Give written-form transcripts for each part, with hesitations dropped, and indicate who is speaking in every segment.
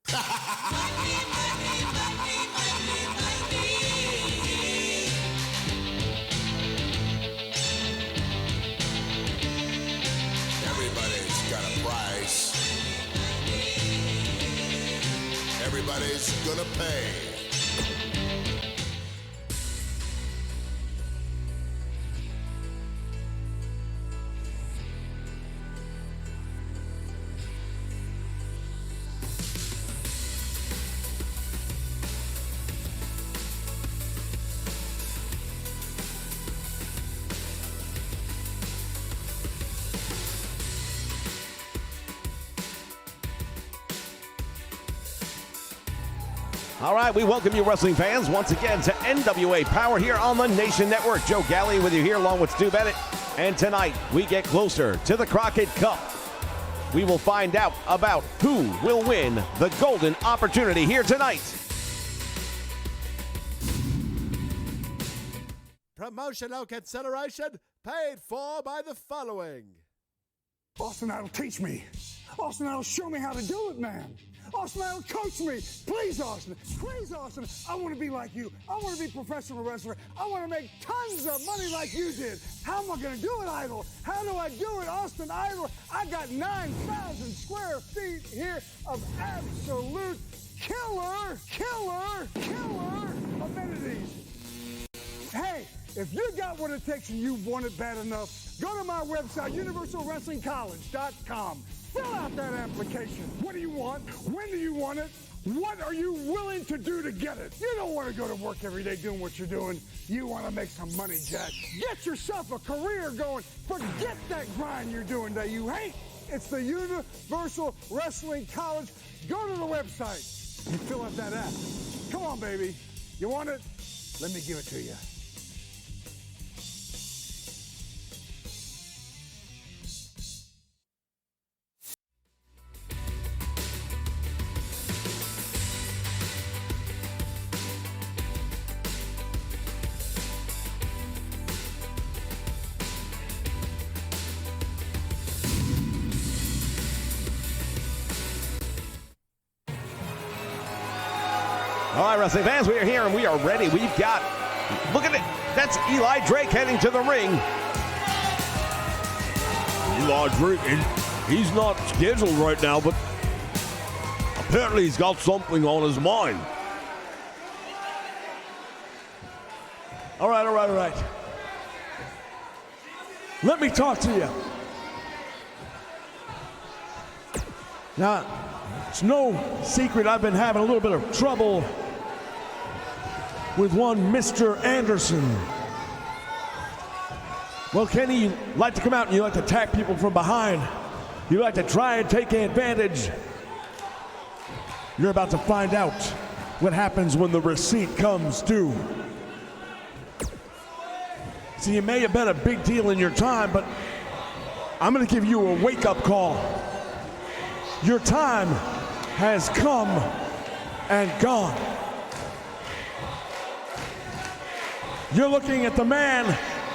Speaker 1: Everybody's got a price. Everybody's gonna pay.
Speaker 2: All right, we welcome you, wrestling fans, once again to NWA Power here on the Nation Network. Joe Galli with you here, along with Stu Bennett. And tonight, we get closer to the Crockett Cup. We will find out about who will win the golden opportunity here tonight.
Speaker 3: Promotional consideration paid for by the following.
Speaker 4: Austin Idol, teach me. Austin Idol, show me how to do it, man. Austin Idol, coach me. Please, Austin. Please, Austin. I want to be like you. I want to be a professional wrestler. I want to make tons of money like you did. How am I going to do it, Idol? How do I do it, Austin Idol? I got 9,000 square feet here of absolute killer amenities. Hey, if you got what it takes and you want it bad enough, go to my website, universalwrestlingcollege.com. Fill out that application. What do you want? When do you want it? What are you willing to do to get it? You don't want to go to work every day doing what you're doing. You want to make some money, Jack. Get yourself a career going. Forget that grind you're doing that you hate. It's the Universal Wrestling College. Go to the website. You fill out that app. Come on, baby. You want it? Let me give it to you.
Speaker 2: All right, wrestling fans, we are here and we are ready. We've got, look at it, that's Eli Drake heading to the ring.
Speaker 5: Eli Drake, he's not scheduled right now, but apparently he's got something on his mind.
Speaker 6: All right. Let me talk to you. Now, it's no secret I've been having a little bit of trouble with one Mr. Anderson. Well, Kenny, you like to come out and you like to attack people from behind. You like to try and take advantage. You're about to find out what happens when the receipt comes due. See, you may have been a big deal in your time, but I'm going to give you a wake-up call. Your time has come and gone. You're looking at the man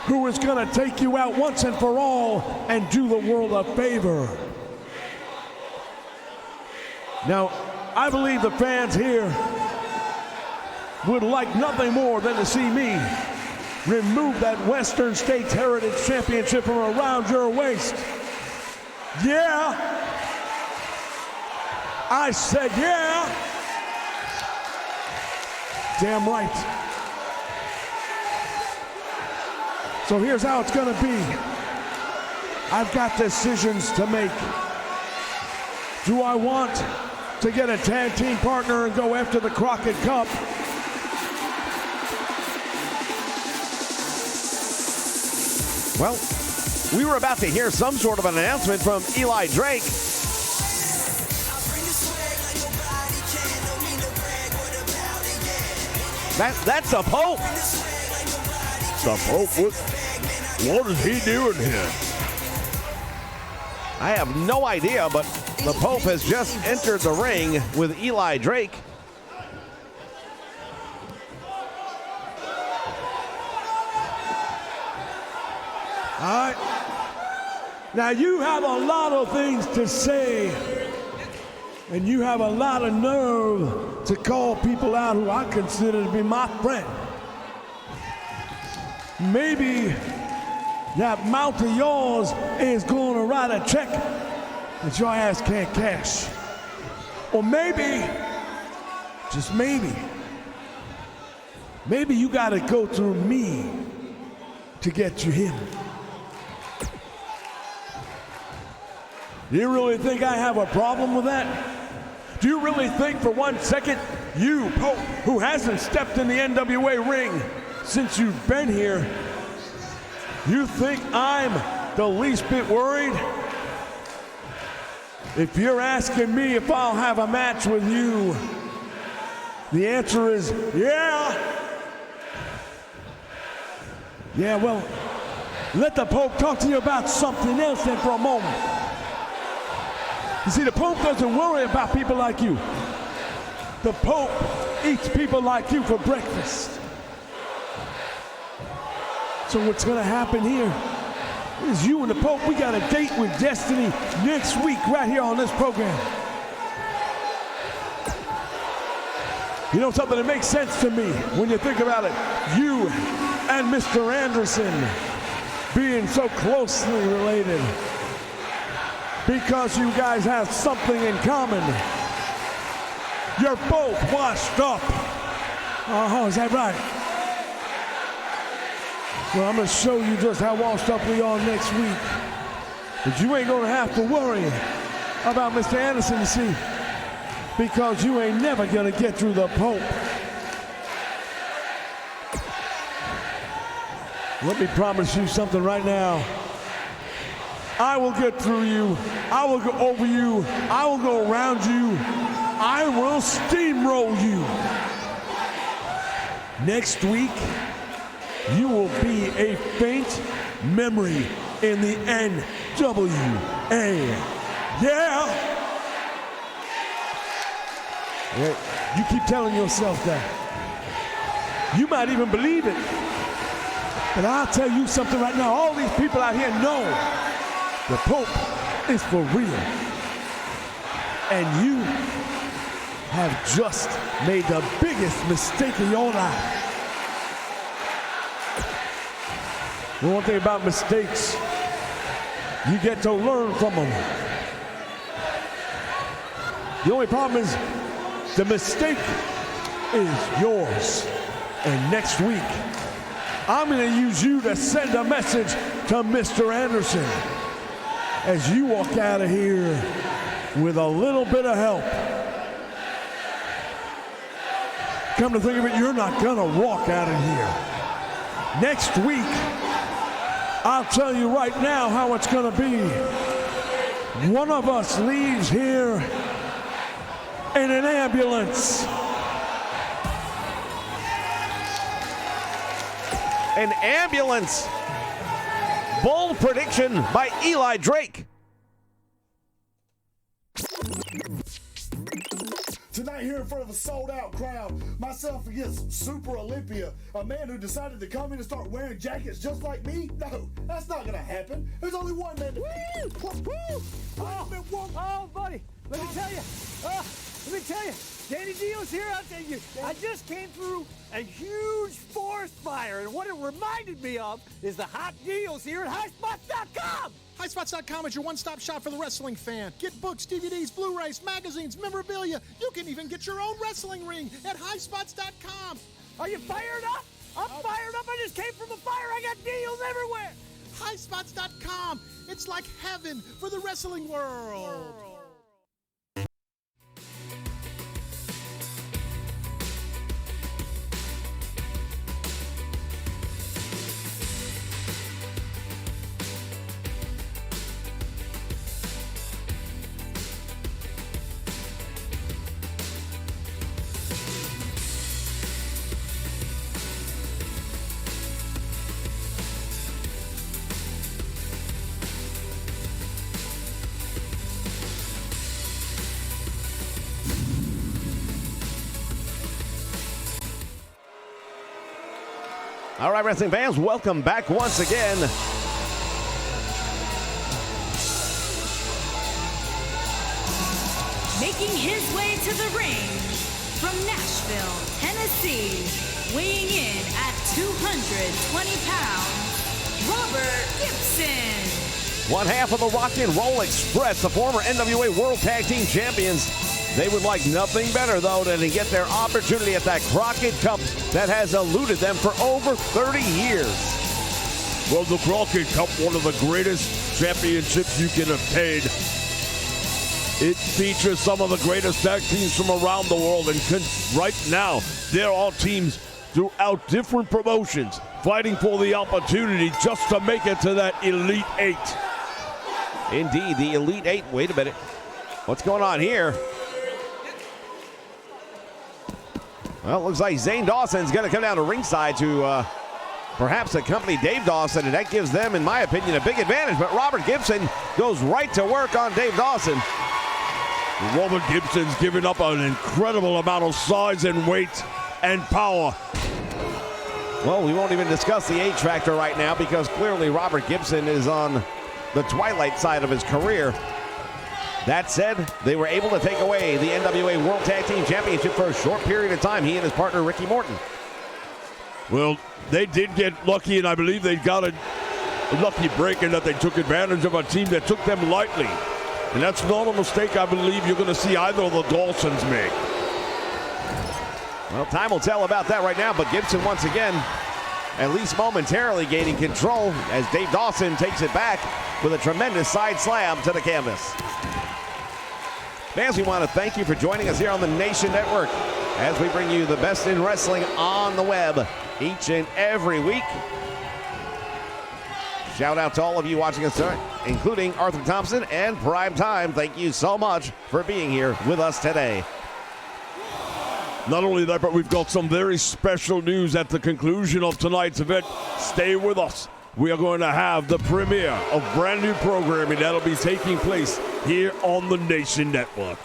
Speaker 6: who is going to take you out once and for all and do the world a favor. Now, I believe the fans here would like nothing more than to see me remove that Western States Heritage Championship from around your waist. Yeah. I said yeah. Damn right. So here's how it's gonna be. I've got decisions to make. Do I want to get a tag team partner and go after the Crockett Cup?
Speaker 2: Well, we were about to hear some sort of an announcement from Eli Drake. That's the Pope.
Speaker 5: The Pope, what is he doing here?
Speaker 2: I have no idea, but the Pope has just entered the ring with Eli Drake.
Speaker 6: All right. Now you have a lot of things to say. And you have a lot of nerve to call people out who I consider to be my friend. Maybe that mouth of yours is going to write a check that your ass can't cash. Or maybe, just maybe you got to go through me to get to him. Do you really think I have a problem with that? Do you really think for 1 second, you, Pope, who hasn't stepped in the NWA ring since you've been here, you think I'm the least bit worried? If you're asking me if I'll have a match with you, the answer is yeah. Yeah, well, let the Pope talk to you about something else then for a moment. You see, the Pope doesn't worry about people like you. The Pope eats people like you for breakfast. So what's gonna happen here is you and the Pope, we got a date with Destiny next week right here on this program. You know something that makes sense to me when you think about it? You and Mr. Anderson being so closely related because you guys have something in common. You're both washed up. Oh, is that right? Well, I'm gonna show you just how washed up we are next week. But you ain't gonna have to worry about Mr. Anderson, you see, because you ain't never gonna get through the Pope. Let me promise you something right now. I will get through you. I will go over you. I will go around you. I will steamroll you. Next week, you will be a faint memory in the NWA. Yeah! You keep telling yourself that. You might even believe it. But I'll tell you something right now. All these people out here know the Pope is for real. And you have just made the biggest mistake of your life. The one thing about mistakes, you get to learn from them. The only problem is the mistake is yours. And next week, I'm going to use you to send a message to Mr. Anderson as you walk out of here with a little bit of help. Come to think of it, you're not going to walk out of here. Next week, I'll tell you right now how it's going to be. One of us leaves here in an ambulance.
Speaker 2: An ambulance. Bold prediction by Eli Drake.
Speaker 7: Tonight here in front of a sold-out crowd, myself against Super Olympia, a man who decided to come in and start wearing jackets just like me? No, that's not gonna happen. There's only one man to...
Speaker 8: Oh, buddy, let me tell you, Danny Dio's here. I'll tell you, I just came through a huge forest fire, and what it reminded me of is the hot deals here at highspots.com.
Speaker 9: Highspots.com is your one-stop shop for the wrestling fan. Get books, DVDs, Blu-rays, magazines, memorabilia. You can even get your own wrestling ring at highspots.com.
Speaker 8: Are you fired up? I'm fired up. I just came from a fire. I got deals everywhere.
Speaker 9: Highspots.com. It's like heaven for the wrestling world.
Speaker 2: All right, wrestling fans, welcome back once again.
Speaker 10: Making his way to the ring from Nashville, Tennessee, weighing in at 220 pounds, Robert Gibson.
Speaker 2: One half of the Rock and Roll Express, the former NWA World Tag Team Champions. They would like nothing better, though, than to get their opportunity at that Crockett Cup that has eluded them for over 30 years.
Speaker 5: Well, the Crockett Cup, one of the greatest championships you can obtain. It features some of the greatest tag teams from around the world, and right now, there are teams throughout different promotions fighting for the opportunity just to make it to that Elite Eight.
Speaker 2: Indeed, the Elite Eight. Wait a minute. What's going on here? Well, it looks like Zane Dawson's going to come down to ringside to perhaps accompany Dave Dawson, and that gives them, in my opinion, a big advantage. But Robert Gibson goes right to work on Dave Dawson.
Speaker 5: Robert Gibson's giving up an incredible amount of size and weight and power.
Speaker 2: Well, we won't even discuss the age factor right now because clearly Robert Gibson is on the twilight side of his career. That said, they were able to take away the NWA World Tag Team Championship for a short period of time, he and his partner Ricky Morton.
Speaker 5: Well, they did get lucky, and I believe they got a lucky break in that they took advantage of a team that took them lightly. And that's not a mistake I believe you're going to see either of the Dawsons make.
Speaker 2: Well, time will tell about that right now, but Gibson once again, at least momentarily gaining control as Dave Dawson takes it back with a tremendous side slam to the canvas. Fans, we want to thank you for joining us here on the Nation Network as we bring you the best in wrestling on the web each and every week. Shout out to all of you watching us tonight, including Arthur Thompson and Prime Time. Thank you so much for being here with us today.
Speaker 5: Not only that, but we've got some very special news at the conclusion of tonight's event. Stay with us. We are going to have the premiere of brand new programming that'll be taking place here on the Nation Network.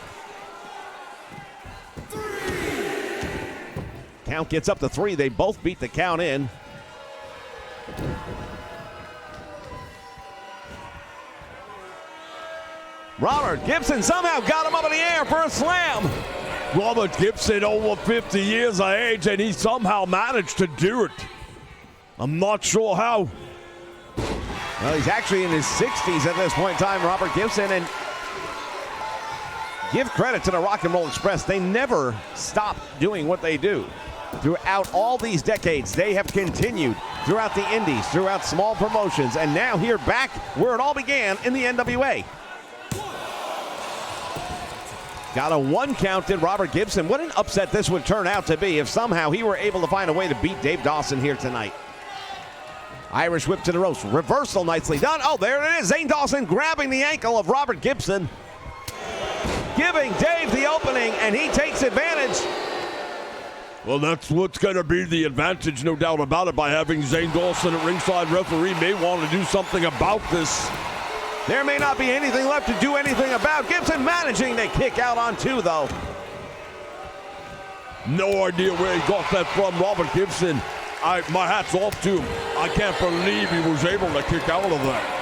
Speaker 2: Count gets up to 3. They both beat the count in. Robert Gibson somehow got him up in the air for a slam.
Speaker 5: Robert Gibson, over 50 years of age, and he somehow managed to do it. I'm not sure how.
Speaker 2: Well, he's actually in his 60s at this point in time, Robert Gibson, and give credit to the Rock and Roll Express. They never stop doing what they do. Throughout all these decades, they have continued throughout the indies, throughout small promotions, and now here back where it all began in the NWA. Got a 1 count in Robert Gibson. What an upset this would turn out to be if somehow he were able to find a way to beat Dave Dawson here tonight. Irish whip to the ropes. Reversal nicely done. Oh, there it is. Zane Dawson grabbing the ankle of Robert Gibson. Giving Dave the opening, and he takes advantage.
Speaker 5: Well, that's what's going to be the advantage, no doubt about it, by having Zane Dawson at ringside. Referee may want to do something about this.
Speaker 2: There may not be anything left to do anything about. Gibson managing to kick out on 2, though.
Speaker 5: No idea where he got that from, Robert Gibson. My hat's off to him. I can't believe he was able to kick out of that.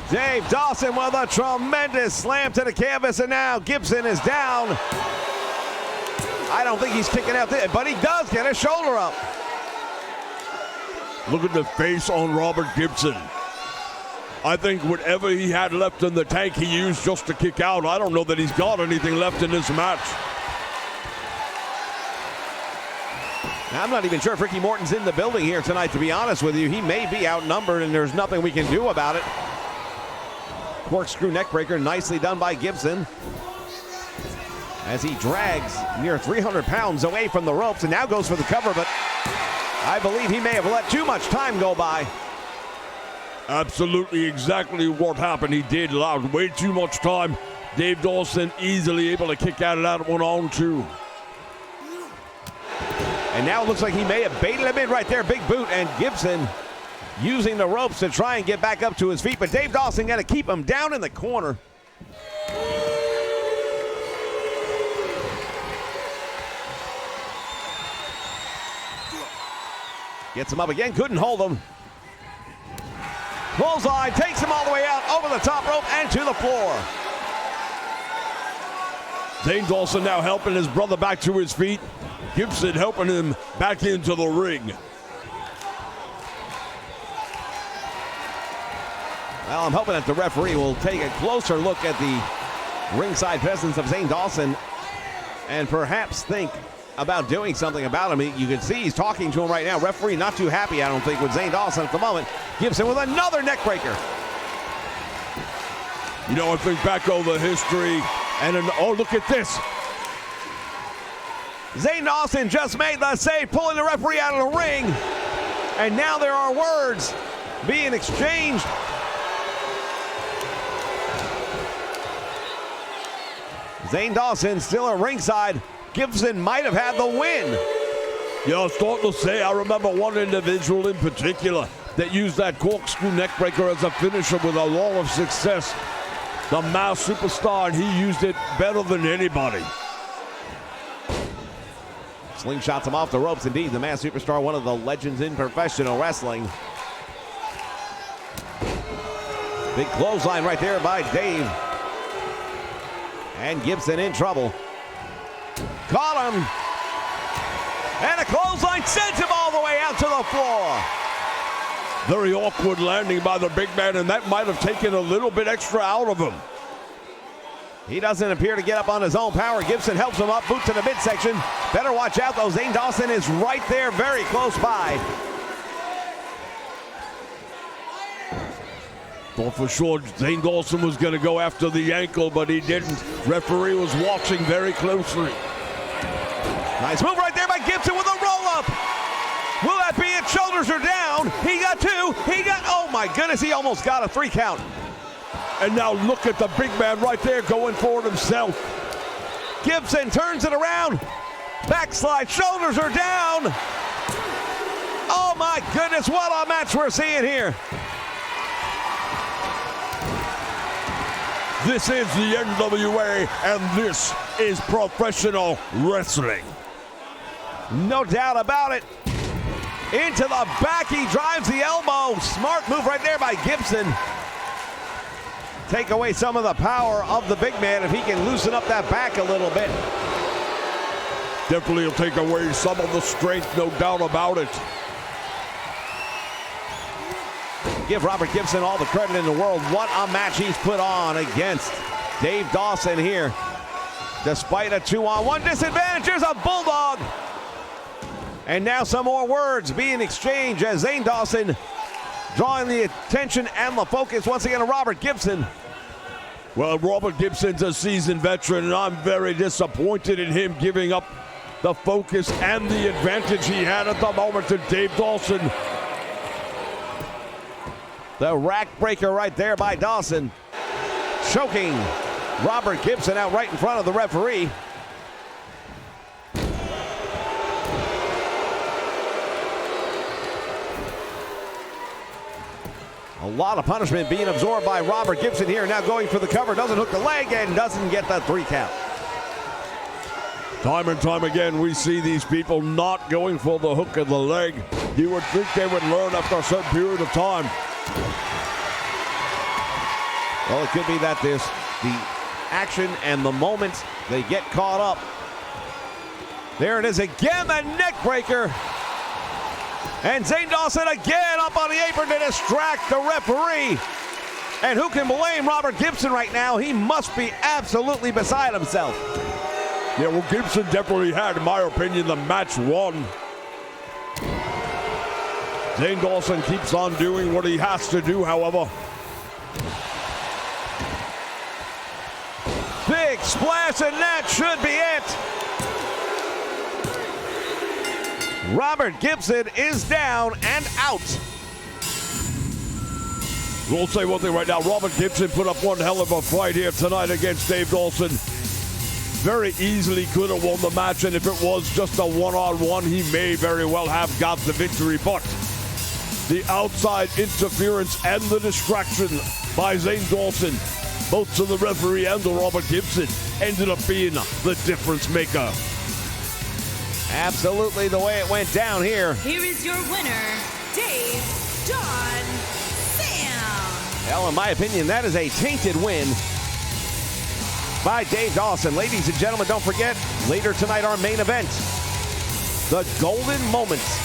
Speaker 2: Dave Dawson with a tremendous slam to the canvas, and now Gibson is down. I don't think he's kicking out there, but he does get a shoulder up.
Speaker 5: Look at the face on Robert Gibson. I think whatever he had left in the tank, he used just to kick out. I don't know that he's got anything left in this match.
Speaker 2: Now, I'm not even sure if Ricky Morton's in the building here tonight, to be honest with you. He may be outnumbered, and there's nothing we can do about it. Corkscrew neckbreaker, nicely done by Gibson. As he drags near 300 pounds away from the ropes and now goes for the cover, but I believe he may have let too much time go by.
Speaker 5: Absolutely exactly what happened. He did allow way too much time. Dave Dawson easily able to kick out of that one on 2.
Speaker 2: And now it looks like he may have baited him in right there. Big boot, and Gibson using the ropes to try and get back up to his feet, but Dave Dawson got to keep him down in the corner. Gets him up again, couldn't hold him. Clothesline takes him all the way out over the top rope and to the floor.
Speaker 5: Zane Dawson now helping his brother back to his feet. Gibson helping him back into the ring.
Speaker 2: Well, I'm hoping that the referee will take a closer look at the ringside presence of Zane Dawson and perhaps think about doing something about him. You can see he's talking to him right now. Referee not too happy, I don't think, with Zane Dawson at the moment. Gibson with another neck breaker.
Speaker 5: You know, I think back over the history, and oh, look at this.
Speaker 2: Zane Dawson just made the save, pulling the referee out of the ring. And now there are words being exchanged. Zane Dawson still at ringside. Gibson might have had the win.
Speaker 5: Yeah, I was starting to say, I remember one individual in particular that used that corkscrew neckbreaker as a finisher with a lot of success. The Masked Superstar, and he used it better than anybody.
Speaker 2: Slingshots him off the ropes. Indeed, the Masked Superstar, one of the legends in professional wrestling. Big clothesline right there by Dave. And Gibson in trouble. Caught him. And a clothesline sends him all the way out to the floor.
Speaker 5: Very awkward landing by the big man, and that might have taken a little bit extra out of him.
Speaker 2: He doesn't appear to get up on his own power. Gibson helps him up, boot to the midsection. Better watch out, though. Zane Dawson is right there, very close by.
Speaker 5: Thought for sure Zane Dawson was going to go after the ankle, but he didn't. Referee was watching very closely.
Speaker 2: Nice move right there by Gibson with a roll-up. Will that be it? Shoulders are down. He got two. Oh my goodness, he almost got a 3 count.
Speaker 5: And now look at the big man right there going for it himself.
Speaker 2: Gibson turns it around. Backslide, shoulders are down. Oh my goodness, what a match we're seeing here.
Speaker 5: This is the NWA, and this is professional wrestling.
Speaker 2: No doubt about it. Into the back, he drives the elbow. Smart move right there by Gibson. Take away some of the power of the big man if he can loosen up that back a little bit.
Speaker 5: Definitely will take away some of the strength, no doubt about it.
Speaker 2: Give Robert Gibson all the credit in the world. What a match he's put on against Dave Dawson here. Despite a 2-on-1 disadvantage, there's a bulldog. And now some more words being exchanged as Zane Dawson drawing the attention and the focus once again to Robert Gibson.
Speaker 5: Well, Robert Gibson's a seasoned veteran, and I'm very disappointed in him giving up the focus and the advantage he had at the moment to Dave Dawson.
Speaker 2: The rack breaker right there by Dawson. Choking Robert Gibson out right in front of the referee. A lot of punishment being absorbed by Robert Gibson here. Now going for the cover. Doesn't hook the leg and doesn't get the 3 count.
Speaker 5: Time and time again, we see these people not going for the hook of the leg. You would think they would learn after a certain period of time.
Speaker 2: Well, it could be that the action and the moment they get caught up. There it is again, the neck breaker. And Zane Dawson again up on the apron to distract the referee. And who can blame Robert Gibson right now? He must be absolutely beside himself.
Speaker 5: Yeah, well, Gibson definitely had, in my opinion, the match won. Zane Dawson keeps on doing what he has to do, however.
Speaker 2: Big splash, and that should be it. Robert Gibson is down and out.
Speaker 5: We'll say one thing right now. Robert Gibson put up one hell of a fight here tonight against Dave Dawson. Very easily could have won the match, and if it was just a one-on-one, he may very well have got the victory. But the outside interference and the distraction by Zane Dawson, both to the referee and to Robert Gibson, ended up being the difference maker.
Speaker 2: Absolutely the way it went down here.
Speaker 10: Here is your winner, Dave John Sam.
Speaker 2: Well, in my opinion, that is a tainted win by Dave Dawson. Ladies and gentlemen, don't forget, later tonight, our main event, the Golden Moments.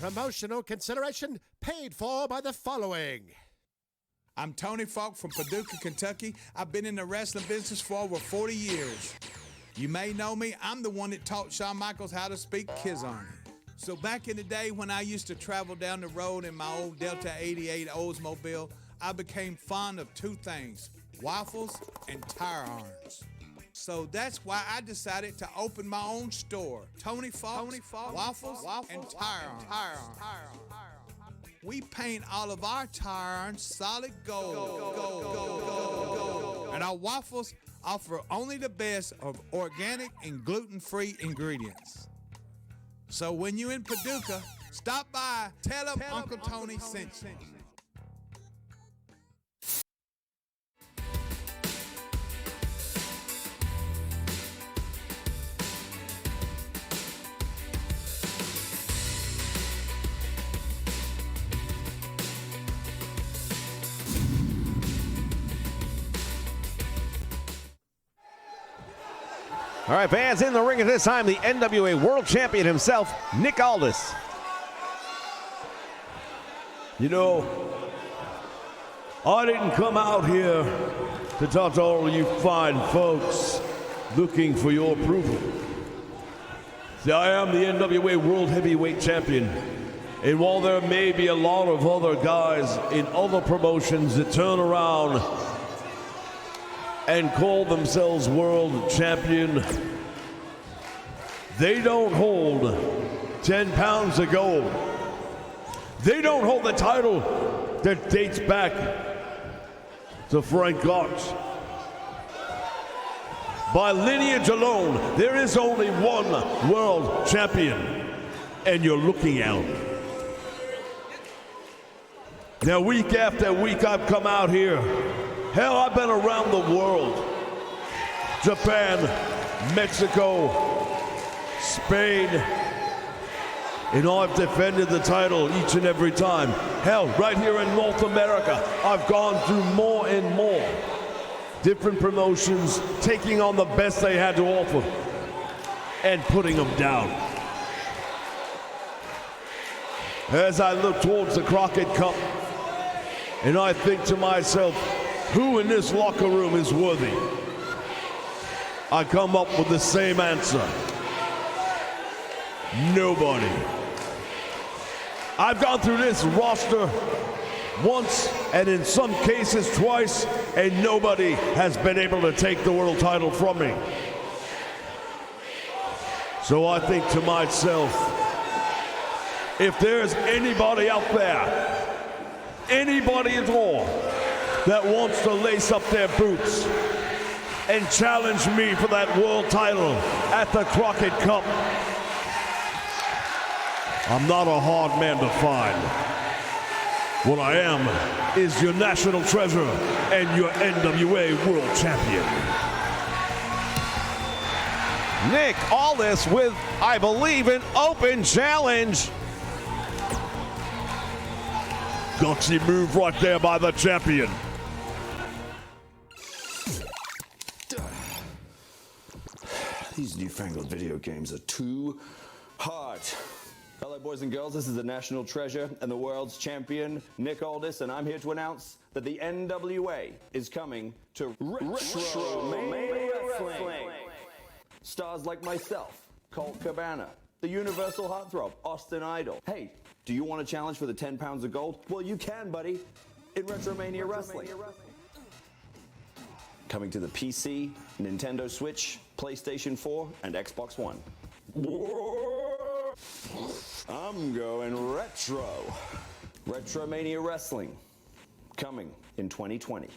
Speaker 3: Promotional consideration paid for by the following.
Speaker 11: I'm Tony Falk from Paducah, Kentucky. I've been in the wrestling business for over 40 years. You may know me. I'm the one that taught Shawn Michaels how to speak Kizarny. So back in the day when I used to travel down the road in my old Delta 88 Oldsmobile, I became fond of two things, waffles and tire irons. So that's why I decided to open my own store, Tony Falk, Waffles and Tire Irons. We paint all of our tire irons solid gold. And our waffles offer only the best of organic and gluten-free ingredients. So when you're in Paducah, stop by, tell them Uncle Tony sent you.
Speaker 2: All right, fans, in the ring at this time, the NWA World Champion himself, Nick Aldis.
Speaker 6: You know, I didn't come out here to talk to all of you fine folks looking for your approval. See, I am the NWA World Heavyweight Champion. And while there may be a lot of other guys in other promotions that turn around and call themselves world champion, they don't hold 10 pounds of gold. They don't hold the title that dates back to Frank Gotch. By lineage alone, there is only one world champion, and you're looking at him. Now, week after week, I've come out here. Hell, I've been around the world. Japan, Mexico, Spain. And I've defended the title each and every time. Hell, right here in North America, I've gone through more and more different promotions, taking on the best they had to offer and putting them down. As I look towards the Crockett Cup, and I think to myself, who in this locker room is worthy? I come up with the same answer. Nobody. I've gone through this roster once, and in some cases twice, and nobody has been able to take the world title from me. So I think to myself, if there's anybody out there, anybody at all, that wants to lace up their boots and challenge me for that world title at the Crockett Cup, I'm not a hard man to find. What I am is your national treasure and your NWA World Champion.
Speaker 2: Nick Aldis with, I believe, an open challenge.
Speaker 6: Gutsy move right there by the champion.
Speaker 12: These newfangled video games are too hard. Hello, boys and girls. This is the national treasure and the world's champion, Nick Aldis, and I'm here to announce that the NWA is coming to Retromania Wrestling. Stars like myself, Colt Cabana, the Universal Heartthrob, Austin Idol. Hey, do you want a challenge for the 10 pounds of gold? Well, you can, buddy, in Retromania Wrestling. Coming to the PC, Nintendo Switch, PlayStation 4, and Xbox One. I'm going retro. Retromania Wrestling, coming in 2020.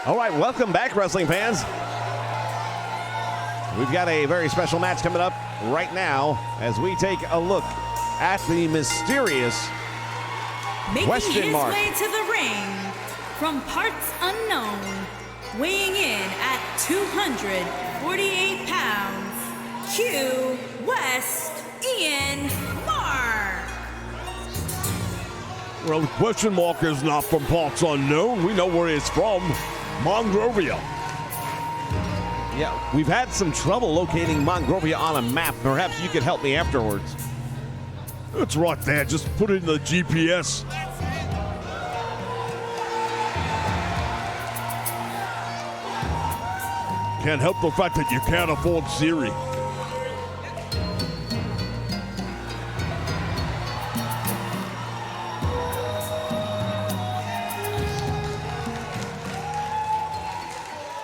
Speaker 2: All right, welcome back, wrestling fans. We've got a very special match coming up right now as we take a look at the mysterious
Speaker 10: Making
Speaker 2: question
Speaker 10: his
Speaker 2: mark.
Speaker 10: way to the ring from parts unknown, weighing in at 248 pounds, Q West Ian Mark.
Speaker 5: Well, the question mark is not from parts unknown. We know where it's from. Monrovia.
Speaker 2: Yeah, we've had some trouble locating Monrovia on a map. Perhaps you could help me afterwards.
Speaker 5: It's right there. Just put it in the GPS. Can't help the fact that you can't afford Siri.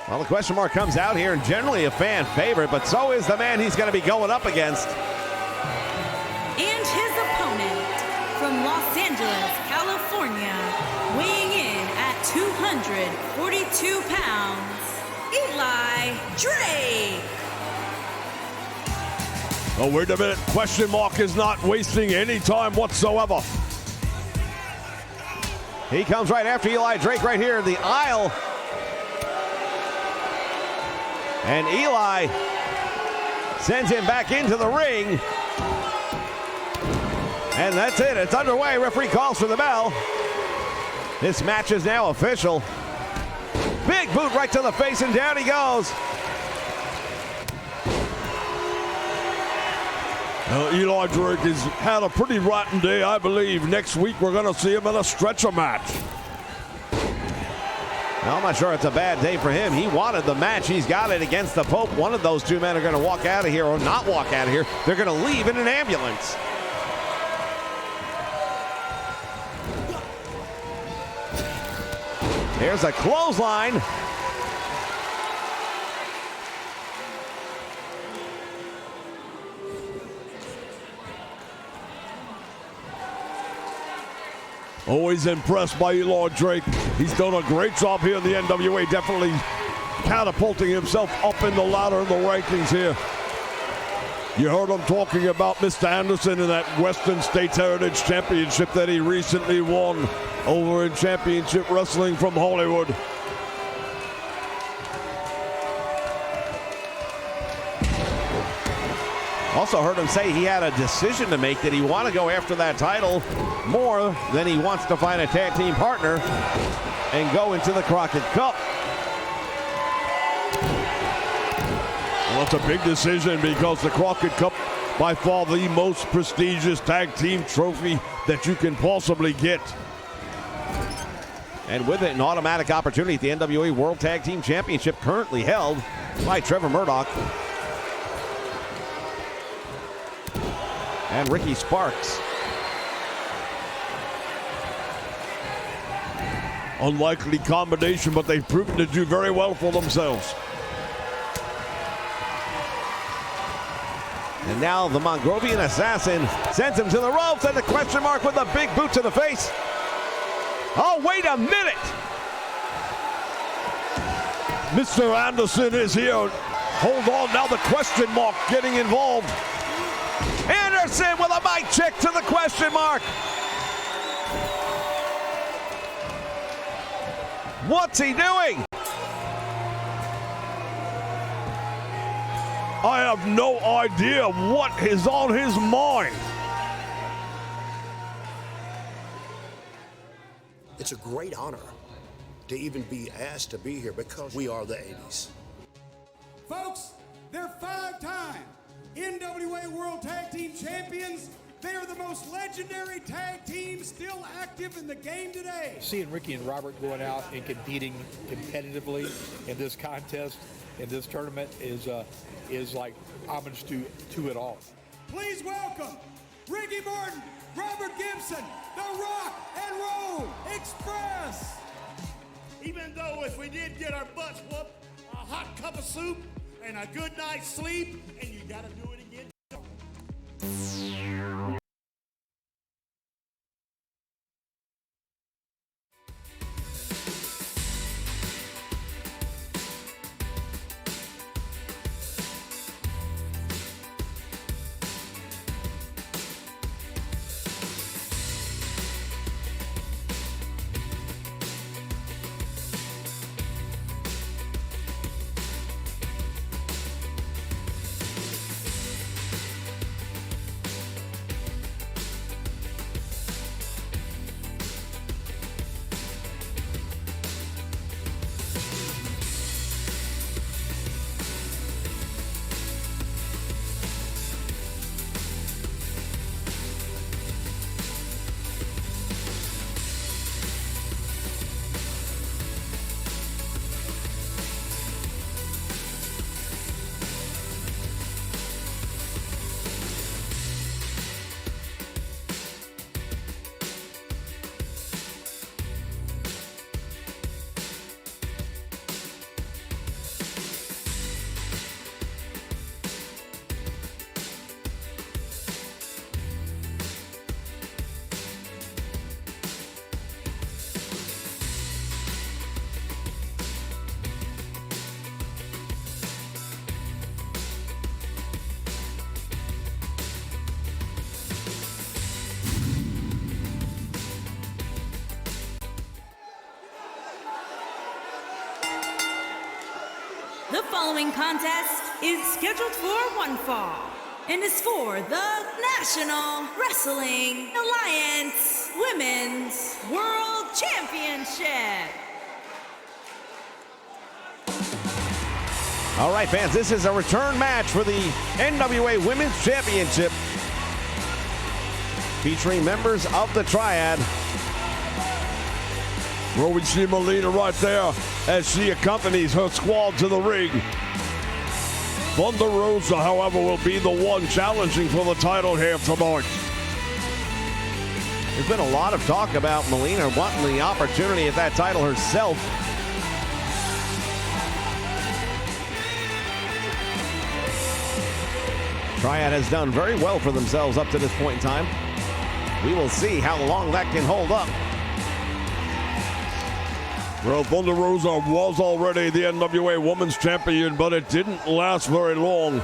Speaker 2: Well, the question mark comes out here, and generally a fan favorite, but so is the man he's going to be going up against.
Speaker 10: And his opponent from Los Angeles, California, weighing in at 242 pounds, Eli Drake.
Speaker 5: Oh, wait a minute. Question mark is not wasting any time whatsoever.
Speaker 2: He comes right after Eli Drake right here in the aisle. And Eli sends him back into the ring. And that's it. It's underway. Referee calls for the bell. This match is now official. Big boot right to the face, and down he goes.
Speaker 5: Eli Drake has had a pretty rotten day, I believe. Next week, we're going to see him in a stretcher match.
Speaker 2: Well, I'm not sure it's a bad day for him. He wanted the match. He's got it against the Pope. One of those two men are going to walk out of here or not walk out of here. They're going to leave in an ambulance. There's a clothesline.
Speaker 5: Always impressed by Eli Drake. He's done a great job here in the NWA, definitely catapulting himself up in the ladder in the rankings here. You heard him talking about Mr. Anderson in that Western States Heritage Championship that he recently won over in Championship Wrestling from Hollywood.
Speaker 2: Also heard him say he had a decision to make. Did he want to go after that title more than he wants to find a tag team partner and go into the Crockett Cup?
Speaker 5: Well, it's a big decision because the Crockett Cup, by far the most prestigious tag team trophy that you can possibly get.
Speaker 2: And with it, an automatic opportunity at the NWA World Tag Team Championship, currently held by Trevor Murdoch and Ricky Sparks.
Speaker 5: Unlikely combination, but they've proven to do very well for themselves.
Speaker 2: And now the Mongrovian Assassin sends him to the ropes, and the question mark with a big boot to the face. Oh, wait a minute!
Speaker 5: Mr. Anderson is here. Hold on, now the question mark getting involved.
Speaker 2: Anderson with a mic check to the question mark. What's he doing?
Speaker 5: I have no idea what is on his mind.
Speaker 13: It's a great honor to even be asked to be here because we are the 80s.
Speaker 14: Folks, they're 5-time NWA World Tag Team Champions. They are the most legendary tag team still active in the game today.
Speaker 15: Seeing Ricky and Robert going out and competing competitively in this contest, in this tournament, is like homage to it all.
Speaker 14: Please welcome Ricky Morton, Robert Gibson, the Rock and Roll Express.
Speaker 7: Even though if we did get our butts whooped, a hot cup of soup and a good night's sleep, and you gotta do it again.
Speaker 10: The following contest is scheduled for one fall and is for the National Wrestling Alliance Women's World Championship.
Speaker 2: All right, fans, this is a return match for the NWA Women's Championship featuring members of the Triad.
Speaker 5: Well, we see Melina right there as she accompanies her squad to the ring. Thunder Rosa, however, will be the one challenging for the title here tonight.
Speaker 2: There's been a lot of talk about Melina wanting the opportunity at that title herself. Triad has done very well for themselves up to this point in time. We will see how long that can hold up.
Speaker 5: Well, Thunder Rosa was already the NWA Women's Champion, but it didn't last very long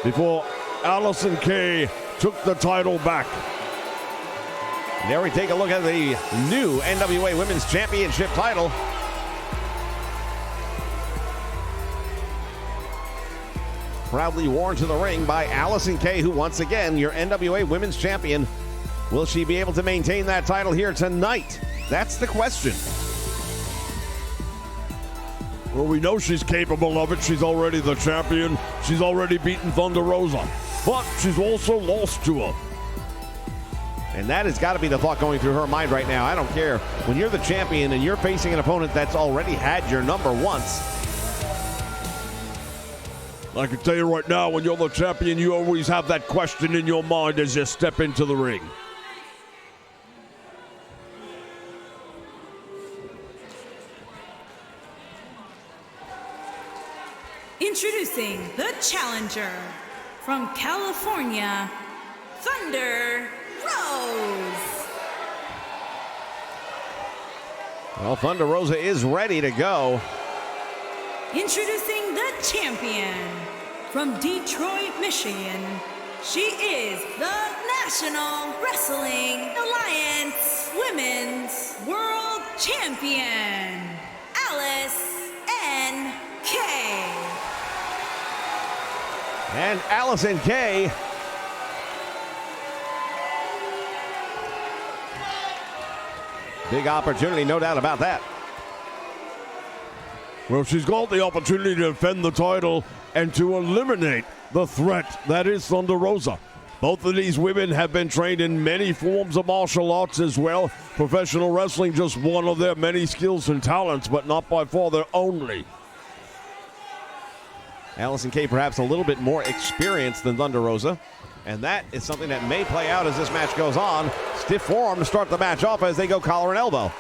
Speaker 5: before Allison Kay took the title back.
Speaker 2: There we take a look at the new NWA Women's Championship title. Proudly worn to the ring by Allison Kay, who once again, your NWA Women's Champion. Will she be able to maintain that title here tonight? That's the question.
Speaker 5: Well, we know she's capable of it. She's already the champion. She's already beaten Thunder Rosa. But she's also lost to her.
Speaker 2: And that has got to be the thought going through her mind right now. I don't care. When you're the champion and you're facing an opponent that's already had your number once.
Speaker 5: I can tell you right now, when you're the champion, you always have that question in your mind as you step into the ring.
Speaker 10: Introducing the challenger from California, Thunder Rose.
Speaker 2: Well, Thunder Rosa is ready to go.
Speaker 10: Introducing the champion from Detroit, Michigan. She is the National Wrestling Alliance Women's World Champion, Alice N.K.
Speaker 2: And Allison Kay big opportunity, no doubt about that.
Speaker 5: Well, she's got the opportunity to defend the title and to eliminate the threat that is Thunder Rosa. Both of these women have been trained in many forms of martial arts as well. Professional wrestling, just one of their many skills and talents, but not by far their only.
Speaker 2: Allison Kay perhaps a little bit more experienced than Thunder Rosa. And that is something that may play out as this match goes on. Stiff forearm to start the match off as they go collar and elbow.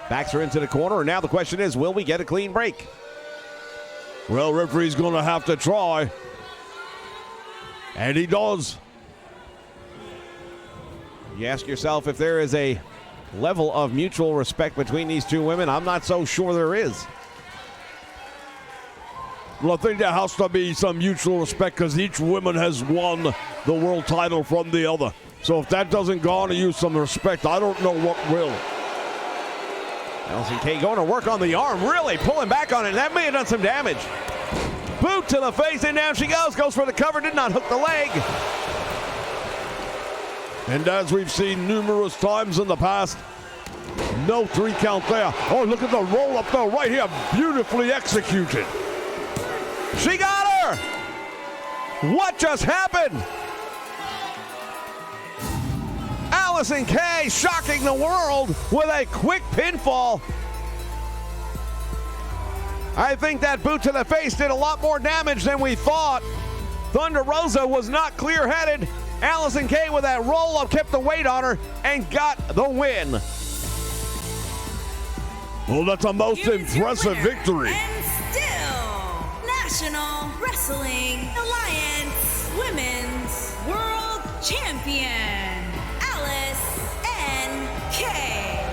Speaker 2: Backs her into the corner, and now the question is, will we get a clean break?
Speaker 5: Well, referee's going to have to try. And he does.
Speaker 2: You ask yourself if there is a level of mutual respect between these two women. I'm not so sure there is.
Speaker 5: Well, I think there has to be some mutual respect because each woman has won the world title from the other. So if that doesn't garner you some respect, I don't know what will.
Speaker 2: Allison Kay going to work on the arm, really pulling back on it. That may have done some damage. Boot to the face, and down she goes. Goes for the cover, did not hook the leg.
Speaker 5: And as we've seen numerous times in the past, no 3 count there. Oh, look at the roll up though, right here, beautifully executed.
Speaker 2: She got her! What just happened? Allison Kay shocking the world with a quick pinfall. I think that boot to the face did a lot more damage than we thought. Thunder Rosa was not clear-headed. Allison Kay with that roll-up kept the weight on her and got the win.
Speaker 5: Well, that's a most impressive victory.
Speaker 10: And still, National Wrestling Alliance Women's World Champion, Alice N.K.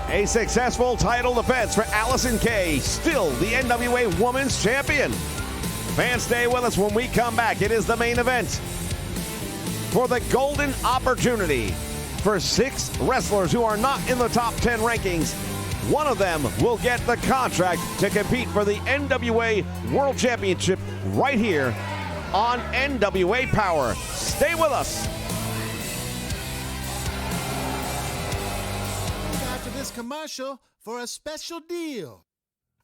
Speaker 2: A successful title defense for Allison Kay, still the NWA Women's Champion. Fans, stay with us when we come back. It is the main event for the golden opportunity for 6 wrestlers who are not in the top 10 rankings. one of them will get the contract to compete for the NWA World Championship right here on NWA Power. Stay with us.
Speaker 3: After this commercial for a special deal.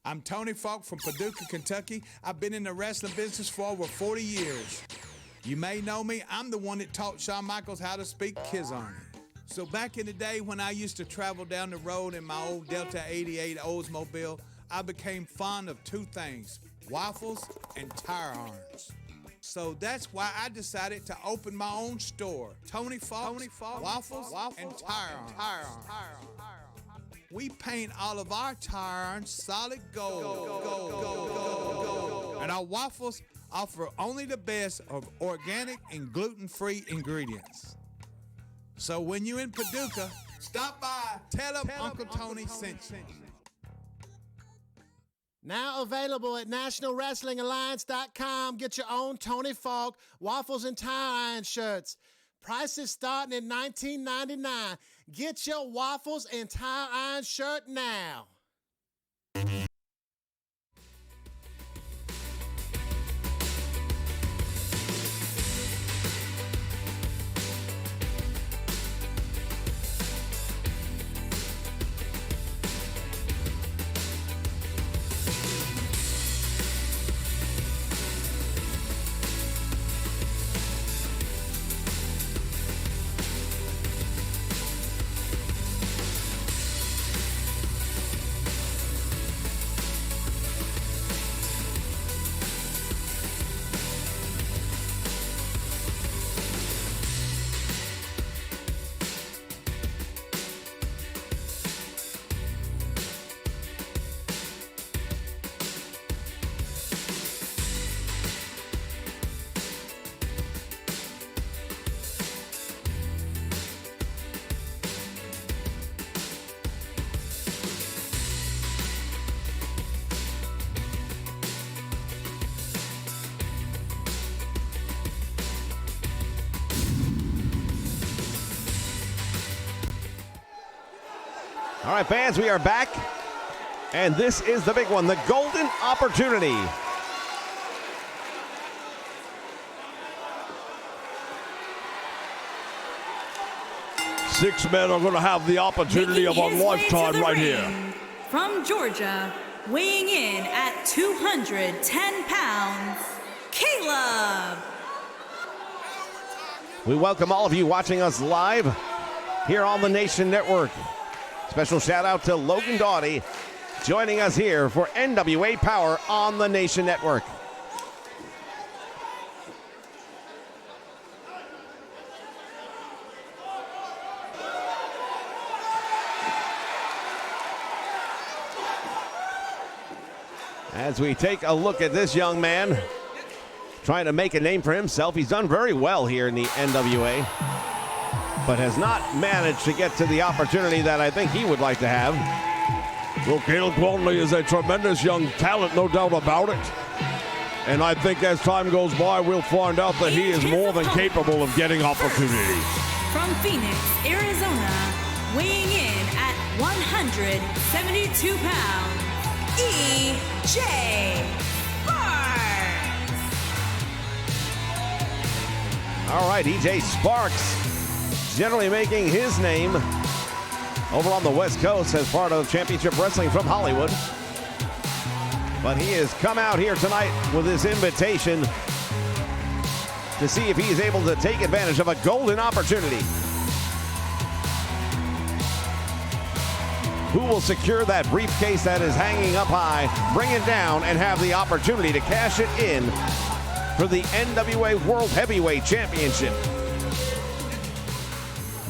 Speaker 11: I'm Tony Falk from Paducah, Kentucky. I've been in the wrestling business for over 40 years. You may know me. I'm the one that taught Shawn Michaels how to speak Kizarny. So back in the day when I used to travel down the road in my old Delta 88 Oldsmobile, I became fond of two things, waffles and tire irons. So that's why I decided to open my own store, Tony Falk, Waffles and Tire Irons. We paint all of our tire irons solid gold. And our waffles offer only the best of organic and gluten-free ingredients. So when you're in Paducah, stop by, tell them Uncle Tony sent you.
Speaker 3: Now available at NationalWrestlingAlliance.com. Get your own Tony Falk waffles and tire iron shirts. Prices starting at $19.99. Get your waffles and tire iron shirt now.
Speaker 2: All right, fans, we are back, and this is the big one, the golden opportunity.
Speaker 5: Six men are going to have the opportunity of a lifetime right here.
Speaker 10: From Georgia, weighing in at 210 pounds, Caleb.
Speaker 2: We welcome all of you watching us live here on the Nation Network. Special shout out to Logan Doughty joining us here for NWA Power on the Nation Network. As we take a look at this young man trying to make a name for himself, he's done very well here in the NWA, but has not managed to get to the opportunity that I think he would like to have.
Speaker 5: Well, Caleb Conley is a tremendous young talent, no doubt about it. And I think as time goes by, we'll find out that he is more than capable of getting opportunities.
Speaker 10: From Phoenix, Arizona, weighing in at 172 pounds, E.J. Sparks.
Speaker 2: All right, E.J. Sparks generally making his name over on the West Coast as part of Championship Wrestling from Hollywood. But he has come out here tonight with his invitation to see if he is able to take advantage of a golden opportunity. Who will secure that briefcase that is hanging up high, bring it down, and have the opportunity to cash it in for the NWA World Heavyweight Championship?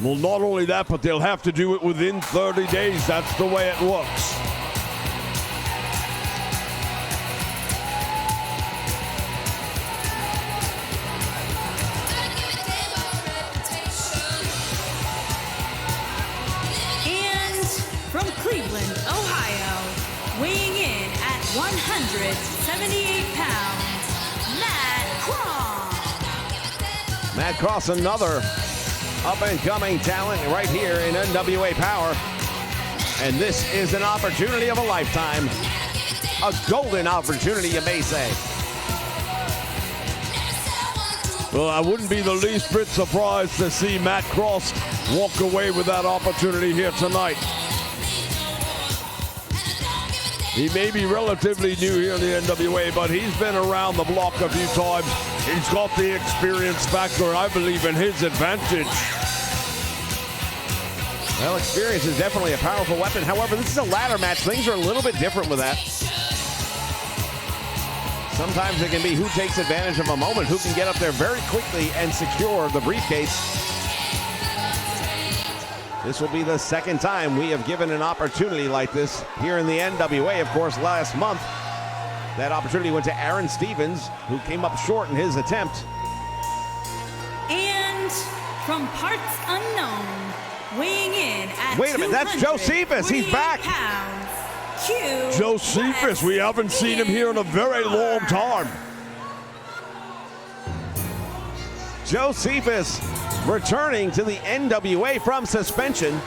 Speaker 5: Well, not only that, but they'll have to do it within 30 days. That's the way it looks.
Speaker 10: And from Cleveland, Ohio, weighing in at 178 pounds, Matt Cross.
Speaker 2: Matt Cross, another up-and-coming talent right here in NWA Power. And this is an opportunity of a lifetime. A golden opportunity, you may say.
Speaker 5: Well, I wouldn't be the least bit surprised to see Matt Cross walk away with that opportunity here tonight. He may be relatively new here in the NWA, but he's been around the block a few times. He's got the experience factor, and I believe in his advantage.
Speaker 2: Well, experience is definitely a powerful weapon. However, this is a ladder match. Things are a little bit different with that. Sometimes it can be who takes advantage of a moment, who can get up there very quickly and secure the briefcase. This will be the second time we have given an opportunity like this here in the NWA. Of course, last month, that opportunity went to Aaron Stevens, who came up short in his attempt.
Speaker 10: And from parts unknown, weighing in at
Speaker 2: Wait a minute, that's Josephus. He's back.
Speaker 5: Josephus, we haven't seen him here in a very long time.
Speaker 2: Josephus returning to the NWA from suspension.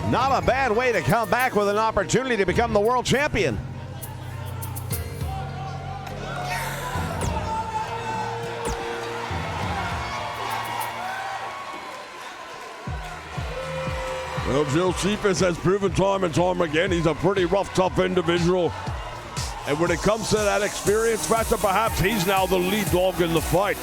Speaker 2: Not a bad way to come back with an opportunity to become the world champion.
Speaker 5: Well, Josephus has proven time and time again he's a pretty rough, tough individual. And when it comes to that experience factor, perhaps he's now the lead dog in the fight.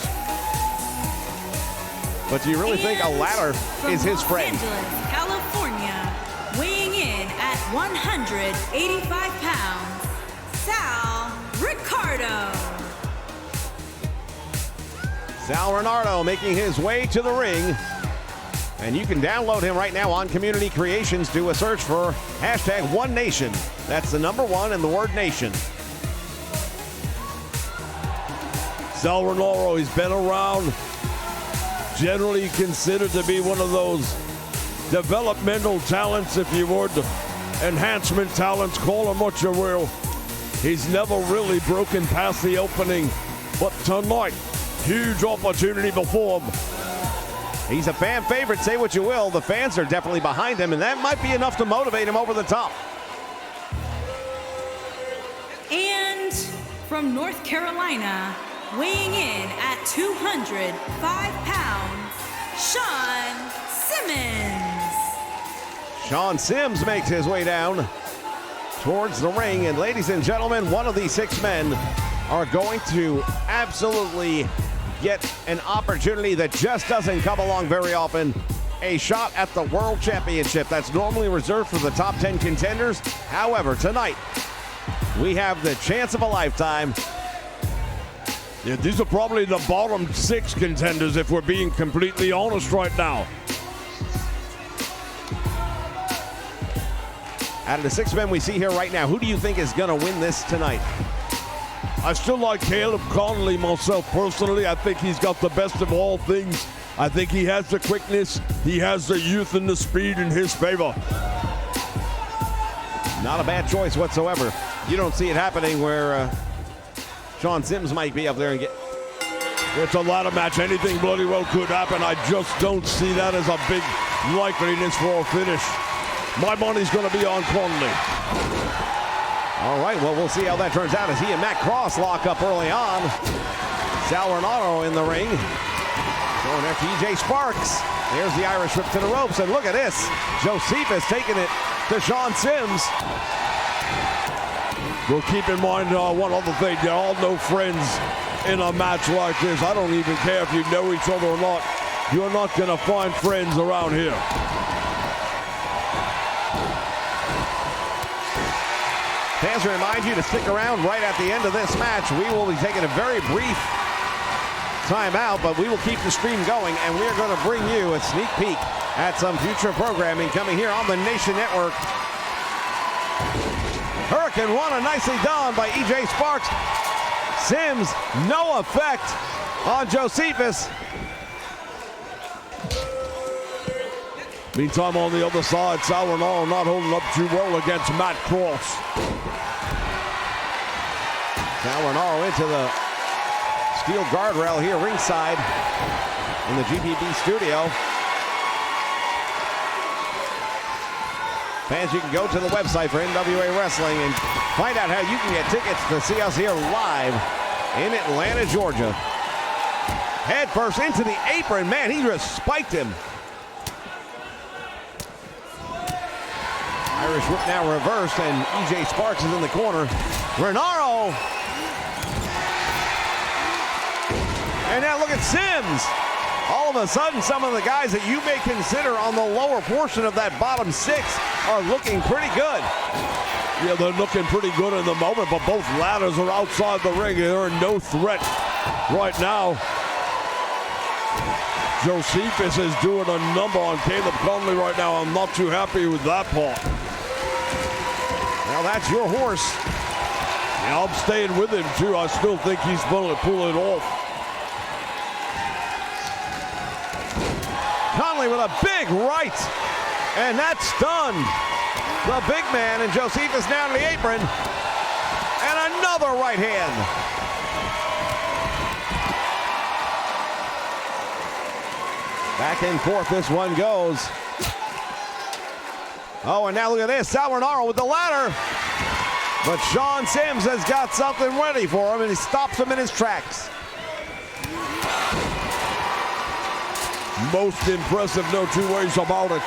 Speaker 2: But do you really think a ladder is his friend?
Speaker 10: Los Angeles, California, weighing in at 185 pounds, Sal Ricardo.
Speaker 2: Sal Renardo making his way to the ring. And you can download him right now on Community Creations. Do a search for hashtag #OneNation. That's the number one and the word nation.
Speaker 5: Sal Renaro, he's been around, generally considered to be one of those developmental talents, if you would, enhancement talents, call him what you will. He's never really broken past the opening, but tonight, huge opportunity before him.
Speaker 2: He's a fan favorite, say what you will. The fans are definitely behind him, and that might be enough to motivate him over the top.
Speaker 10: And from North Carolina, weighing in at 205 pounds, Sean Simmons.
Speaker 2: Sean Sims makes his way down towards the ring. And ladies and gentlemen, one of these 6 men are going to absolutely get an opportunity that just doesn't come along very often. A shot at the World Championship. That's normally reserved for the top 10 contenders. However, tonight, we have the chance of a lifetime.
Speaker 5: Yeah, these are probably the bottom 6 contenders, if we're being completely honest right now.
Speaker 2: Out of the 6 men we see here right now, who do you think is going to win this tonight?
Speaker 5: I still like Caleb Conley myself personally. I think he's got the best of all things. I think he has the quickness, he has the youth and the speed in his favor.
Speaker 2: Not a bad choice whatsoever. You don't see it happening where Sean Sims might be up there and get...
Speaker 5: It's a ladder match. Anything bloody well could happen. I just don't see that as a big likeliness for a finish. My money's going to be on Conley.
Speaker 2: All right, well, we'll see how that turns out as he and Matt Cross lock up early on. Sal Renaro in the ring. Going after EJ Sparks. There's the Irish whip to the ropes, and look at this. Josephus taking it to Sean Sims.
Speaker 5: Well, keep in mind one other thing. They're all no friends in a match like this. I don't even care if you know each other or not. You're not going to find friends around here.
Speaker 2: Fans, remind you to stick around right at the end of this match. We will be taking a very brief timeout, but we will keep the stream going, and we're going to bring you a sneak peek at some future programming coming here on the Nation Network. Hurricane Rana nicely done by EJ Sparks. Sims, no effect on Josephus.
Speaker 5: Meantime, on the other side, Sal Renaro not holding up too well against Matt Cross.
Speaker 2: Sal Renaro into the steel guardrail here ringside. in the GPB studio. Fans, you can go to the website for NWA Wrestling and find out how you can get tickets to see us here live in Atlanta, Georgia. Head first into the apron. Man, he just spiked him. Irish whip now reversed, and EJ Sparks is in the corner. Renaro. And now look at Sims. All of a sudden, some of the guys that you may consider on the lower portion of that bottom six are looking pretty good.
Speaker 5: Yeah, they're looking pretty good in the moment, but both ladders are outside the ring. They're no threat right now. Josephus is doing a number on Caleb Conley right now. I'm not too happy with that part.
Speaker 2: Well, that's your horse.
Speaker 5: Yeah, I'm staying with him, too. I still think he's going to pull it off.
Speaker 2: Conley with a big right, and that stunned the big man, and Josephus down to the apron, and another right hand. Back and forth this one goes. Oh, and now look at this, Sal Renaro with the ladder, but Sean Sims has got something ready for him, and he stops him in his tracks.
Speaker 5: Most impressive, no two ways about it.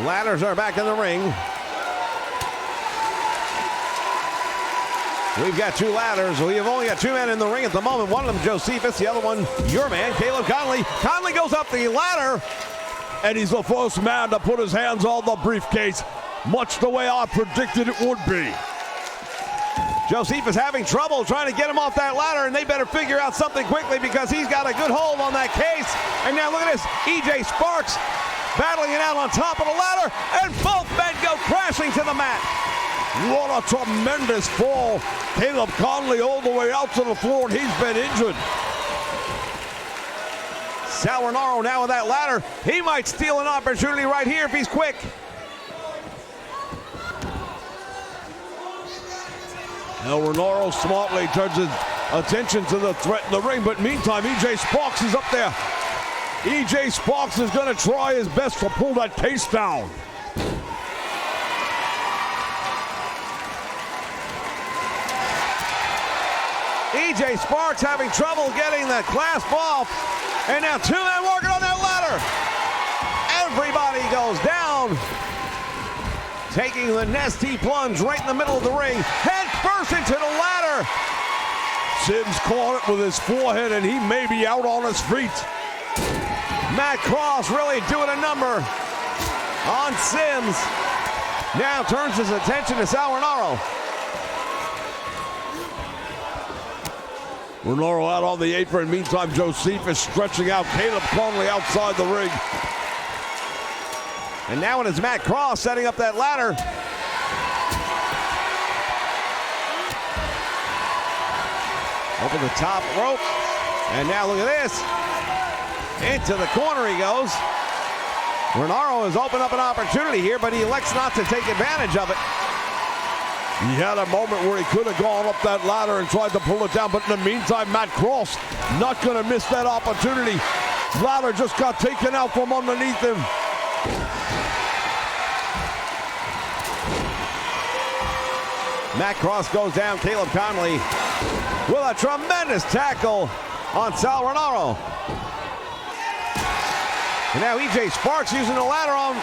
Speaker 2: Ladders are back in the ring. We've got two ladders. We have only got two men in the ring at the moment. One of them, Josephus. The other one, your man, Caleb Conley. Conley goes up the ladder.
Speaker 5: And he's the first man to put his hands on the briefcase, much the way I predicted it would be.
Speaker 2: Josephus having trouble trying to get him off that ladder, and they better figure out something quickly because he's got a good hold on that case. And now look at this, EJ Sparks battling it out on top of the ladder, and both men go crashing to the mat.
Speaker 5: What a tremendous fall. Caleb Conley all the way out to the floor, and he's been injured.
Speaker 2: Sal Renaro now with that ladder. He might steal an opportunity right here if he's quick.
Speaker 5: Now Renaro smartly turns his attention to the threat in the ring, but meantime, EJ Sparks is up there. EJ Sparks is going to try his best to pull that case down.
Speaker 2: EJ Sparks having trouble getting the clasp off. And now two men working on that ladder. Everybody goes down. Taking the nasty plunge right in the middle of the ring. Head first into the ladder.
Speaker 5: Sims caught it with his forehead, and he may be out on his feet.
Speaker 2: Matt Cross really doing a number on Sims. Now turns his attention to Sal Renaro.
Speaker 5: Renaro out on the apron. Meantime, Josephus stretching out Caleb Conley outside the ring.
Speaker 2: And now it is Matt Cross setting up that ladder. Over the top rope. And now look at this. Into the corner he goes. Renaro has opened up an opportunity here, but he elects not to take advantage of it.
Speaker 5: He had a moment where he could have gone up that ladder and tried to pull it down, but in the meantime, Matt Cross not going to miss that opportunity. Ladder just got taken out from underneath him.
Speaker 2: Matt Cross goes down. Caleb Conley with a tremendous tackle on Sal Renaro. And now EJ Sparks using the ladder on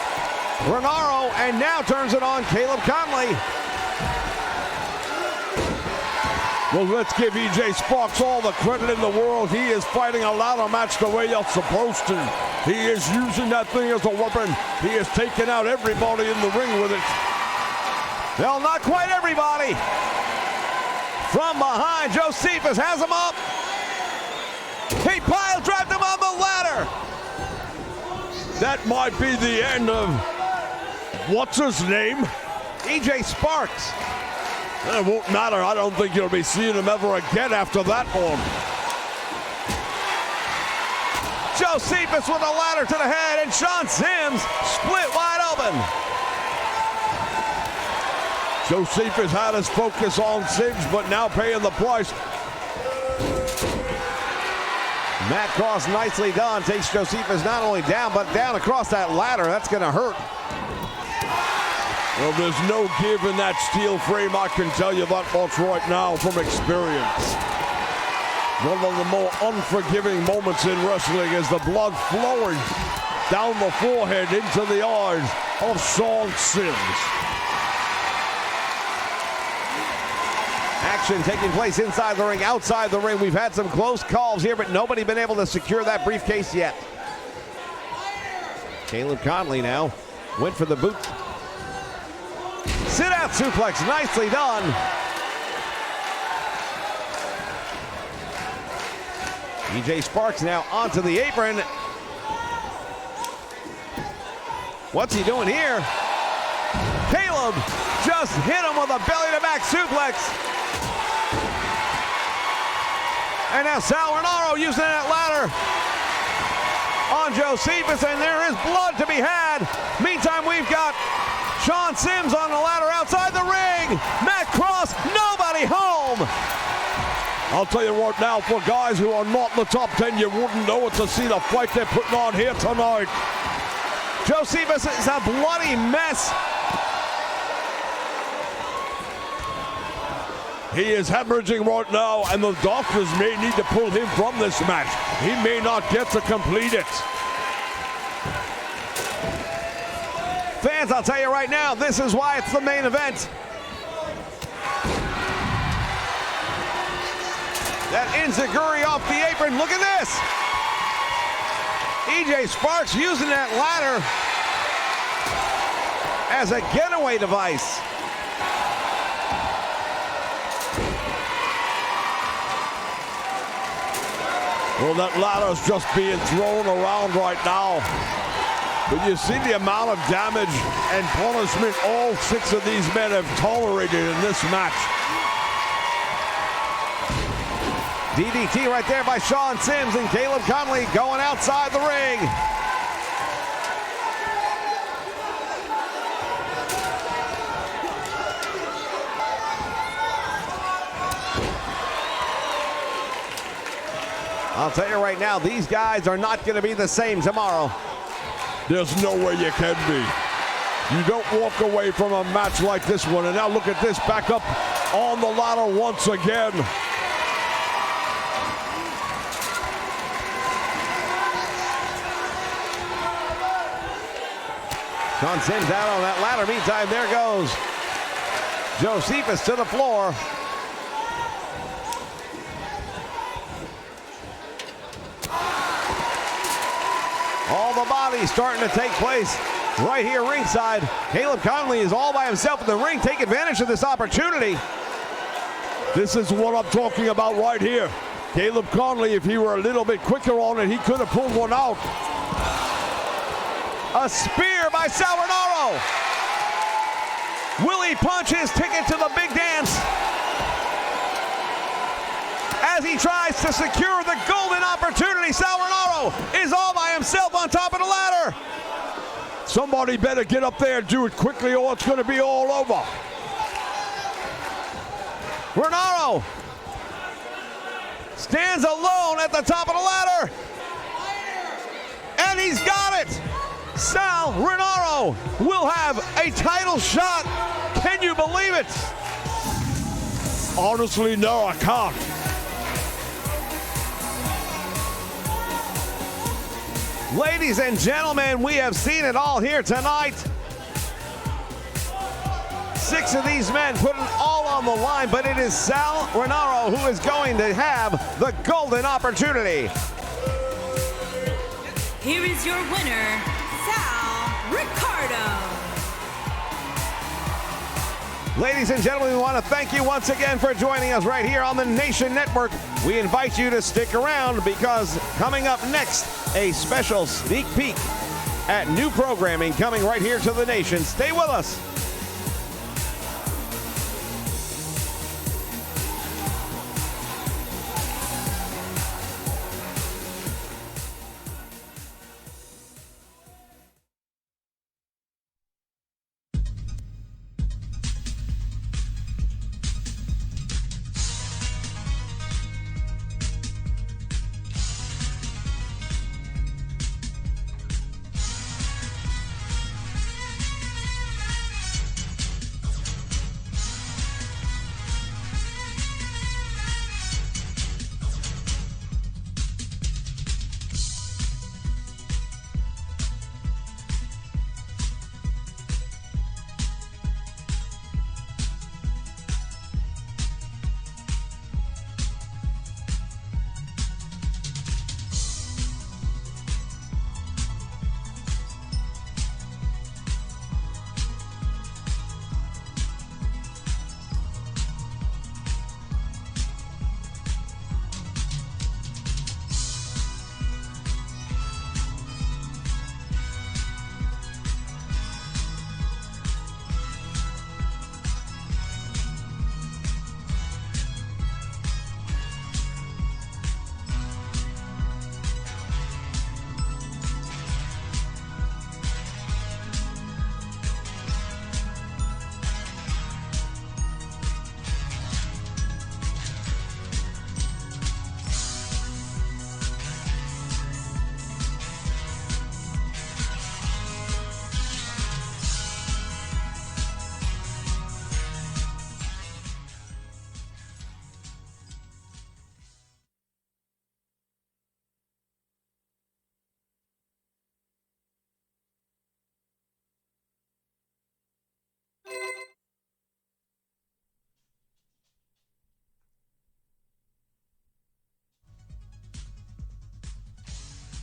Speaker 2: Renaro, and now turns it on Caleb Conley.
Speaker 5: Well, let's give EJ Sparks all the credit in the world. He is fighting a ladder match the way you're supposed to. He is using that thing as a weapon. He is taking out everybody in the ring with it.
Speaker 2: Well, not quite everybody. From behind, Josephus has him up. He pile drives him on the ladder.
Speaker 5: That might be the end of, what's his name?
Speaker 2: EJ Sparks.
Speaker 5: It won't matter. I don't think you'll be seeing him ever again after that one.
Speaker 2: Josephus with a ladder to the head, and Sean Sims split wide open.
Speaker 5: Josephus had his focus on Sims, but now paying the price.
Speaker 2: Matt Cross, nicely done, takes Josephus not only down, but down across that ladder. That's going to hurt.
Speaker 5: Well, there's no give in that steel frame, I can tell you that much right now from experience. One of the more unforgiving moments in wrestling is the blood flowing down the forehead into the eyes of Sean Sims.
Speaker 2: Action taking place inside the ring, outside the ring. We've had some close calls here, but nobody been able to secure that briefcase yet. Caleb Conley now went for the boot. Sit out suplex, nicely done. EJ Sparks now onto the apron. What's he doing here? Caleb just hit him with a belly-to-back suplex. And now Sal Rinauro using that ladder on Josephus, and there is blood to be had. Meantime, we've got Sean Sims on the ladder outside the ring. Matt Cross, nobody home.
Speaker 5: I'll tell you right now, for guys who are not in the top 10, you wouldn't know it to see the fight they're putting on here tonight.
Speaker 2: Josephus is a bloody mess.
Speaker 5: He is hemorrhaging right now, and the doctors may need to pull him from this match. He may not get to complete it.
Speaker 2: Fans, I'll tell you right now, this is why it's the main event. That enziguri off the apron. Look at this. EJ Sparks using that ladder as a getaway device.
Speaker 5: Well, that ladder's just being thrown around right now. But you see the amount of damage and punishment all 6 of these men have tolerated in this match.
Speaker 2: DDT right there by Sean Sims, and Caleb Conley going outside the ring. I'll tell you right now, these guys are not going to be the same tomorrow.
Speaker 5: There's no way you can be. You don't walk away from a match like this one. And now look at this, back up on the ladder once again.
Speaker 2: Sean Sims out on that ladder. Meantime, there goes Josephus to the floor. All the bodies starting to take place right here ringside. Caleb Conley is all by himself in the ring. Take advantage of this opportunity.
Speaker 5: This is what I'm talking about right here. Caleb Conley, if he were a little bit quicker on it, he could have pulled one out.
Speaker 2: A spear by Sal Rinauro. Will he punch his ticket to the big dance as he tries to secure the golden opportunity? Sal Rinauro is all by himself on top of the ladder.
Speaker 5: Somebody better get up there and do it quickly, or it's going to be all over.
Speaker 2: Rinauro stands alone at the top of the ladder, and he's got it. Sal Rinauro will have a title shot. Can you believe it?
Speaker 5: Honestly, no, I can't.
Speaker 2: Ladies and gentlemen, we have seen it all here tonight. 6 of these men putting all on the line, but it is Sal Rinauro who is going to have the golden opportunity.
Speaker 10: Here is your winner, Sal Ricardo.
Speaker 2: Ladies and gentlemen, we want to thank you once again for joining us right here on the Nation Network. We invite you to stick around because coming up next, a special sneak peek at new programming coming right here to the Nation. Stay with us.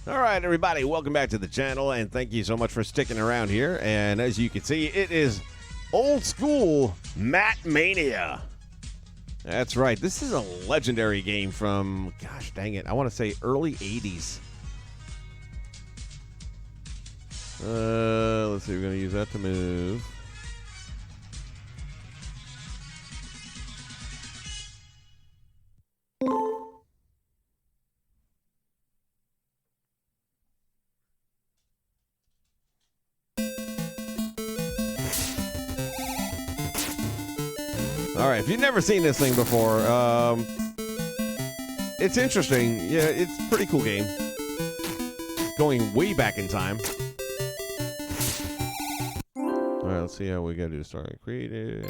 Speaker 2: All right, everybody, welcome back to the channel, and thank you so much for sticking around here. And as you can see, it is old school Mat Mania. That's right. This is a legendary game from, gosh dang it, I want to say early 80s. Let's see, we're going to use that to move. All right, if you've never seen this thing before, it's interesting. Yeah, it's a pretty cool game. Going way back in time. All right, let's see how we got to do. Start creative.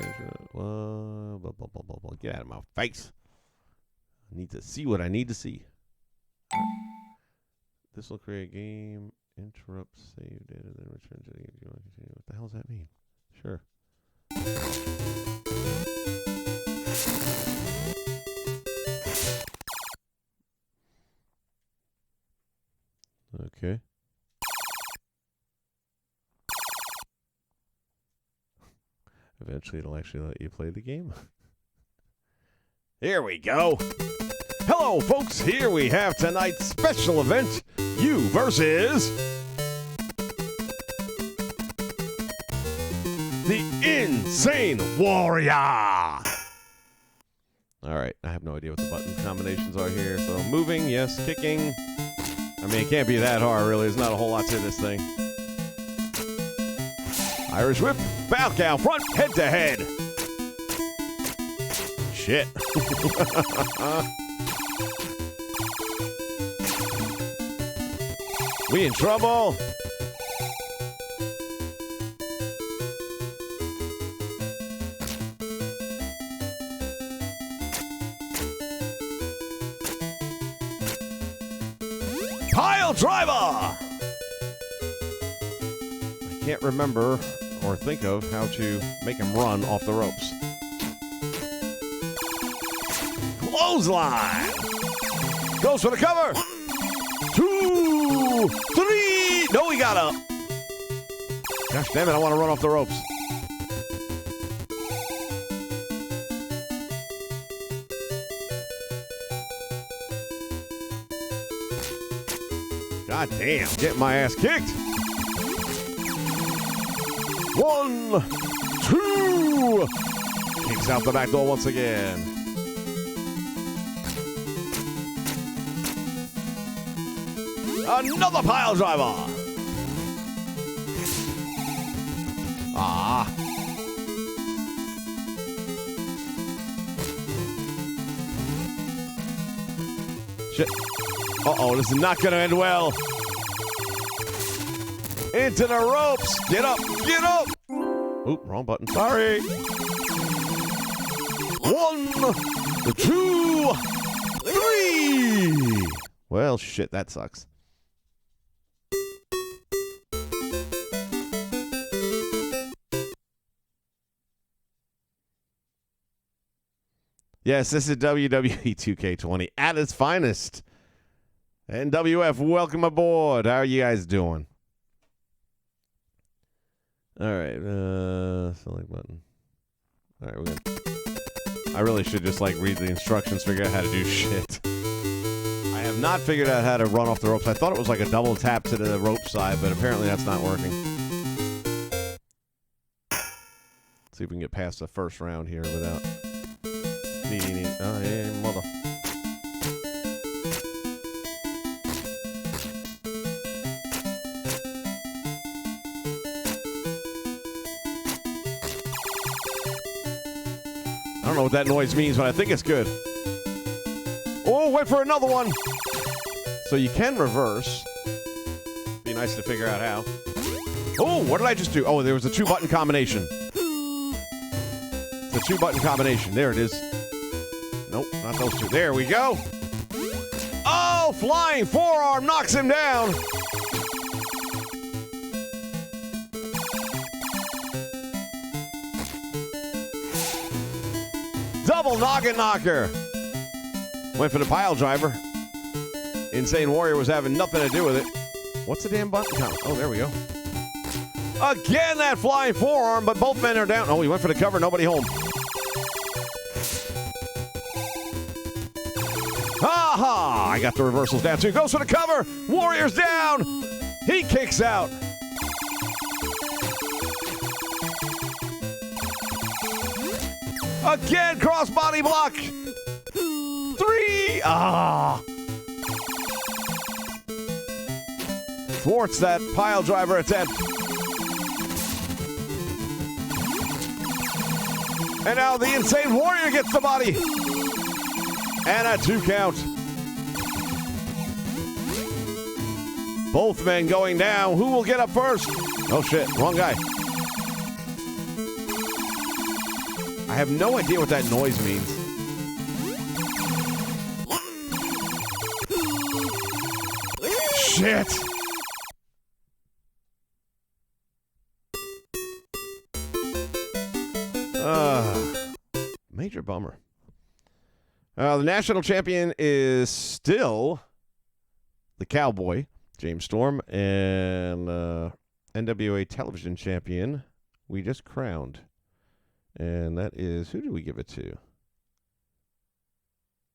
Speaker 2: Get out of my face. I need to see what I need to see. This will create game. Interrupt save data, then return to the game. Do you want to continue? What the hell does that mean? Sure. Okay. Eventually, it'll actually let you play the game. Here we go. Hello, folks. Here we have tonight's special event. You versus the Insane Warrior. All right. I have no idea what the button combinations are here. So moving, yes. Kicking. I mean, it can't be that hard, really. There's not a whole lot to this thing. Irish whip, bow cow, front, head to head. Shit. We in trouble. Pile driver! I can't remember or think of how to make him run off the ropes. Clothesline! Goes for the cover! 2, 3! No, he got up! Gosh damn it, I want to run off the ropes. God damn, getting my ass kicked. 1, 2. Kicks out the back door once again. Another pile driver. Ah. Shit. Uh-oh, this is not going to end well. Into the ropes. Get up. Get up. Oop, wrong button. Sorry. 1, 2, 3. Well, shit, that sucks. Yes, this is WWE2K20 at its finest. NWF, welcome aboard. How are you guys doing? All right, select button. All right, we're good. I really should just like read the instructions, figure out how to do shit. I have not figured out how to run off the ropes. I thought it was like a double tap to the rope side, but apparently that's not working. Let's see if we can get past the first round here without needing it. Oh, yeah, mother. I don't know what that noise means, but I think it's good. Oh, wait for another one. So you can reverse. Be nice to figure out how. Oh, what did I just do? Oh, there was a 2-button combination. It's a 2-button combination. There it is. Nope, not those two. There we go. Oh, flying forearm knocks him down. Double noggin knocker. Went for the pile driver. Insane Warrior was having nothing to do with it. What's the damn button count? Oh, there we go. Again, that flying forearm, but both men are down. Oh, he went for the cover. Nobody home. Ha! I got the reversals down, too. Goes for the cover. Warrior's down. He kicks out. Again, crossbody block. 3. Thwarts that pile driver attempt. And now the Insane Warrior gets the body. And a 2 count. Both men going down. Who will get up first? Oh, shit. Wrong guy. I have no idea what that noise means. Shit. Major bummer. The national champion is still the Cowboy, James Storm, and NWA television champion we just crowned. And that is, who do we give it to?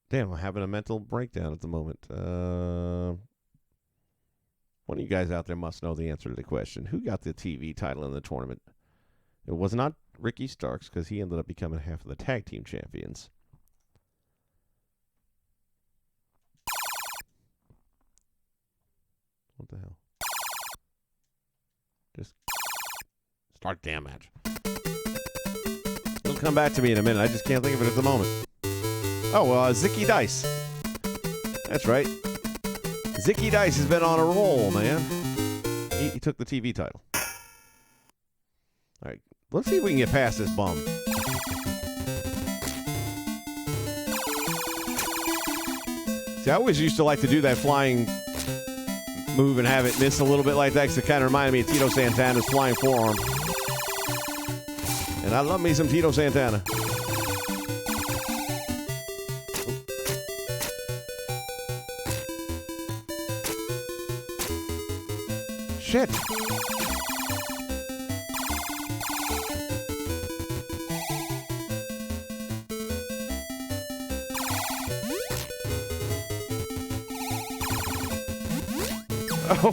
Speaker 2: Damn, I'm having a mental breakdown at the moment. One of you guys out there must know the answer to the question. Who got the TV title in the tournament? It was not Ricky Starks, because he ended up becoming half of the tag team champions. What the hell? Just start the damn match. It'll come back to me in a minute. I just can't think of it at the moment. Oh, well, Zicky Dice. That's right. Zicky Dice has been on a roll, man. He took the TV title. All right. Let's see if we can get past this bum. See, I always used to like to do that flying move and have it miss a little bit like that, because it kind of reminded me of Tito Santana's flying forearm. And I love me some Tito Santana. Shit.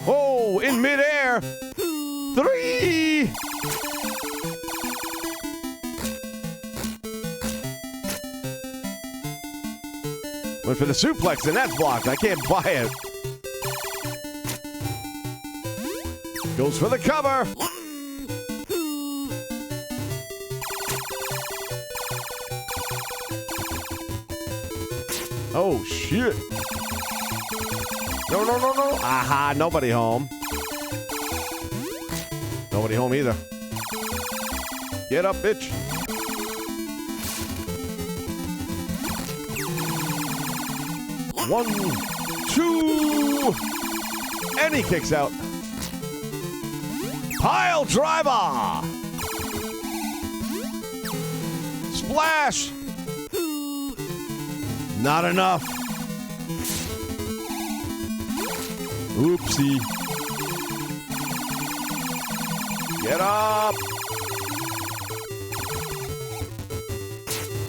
Speaker 2: Oh, in midair. 3. Went for the suplex, and that's blocked. I can't buy it. Goes for the cover. Oh, shit. No, no, no, no. Aha, nobody home. Nobody home either. Get up, bitch. One, 2. And he kicks out. Pile driver. Splash. Not enough. Oopsie. Get up.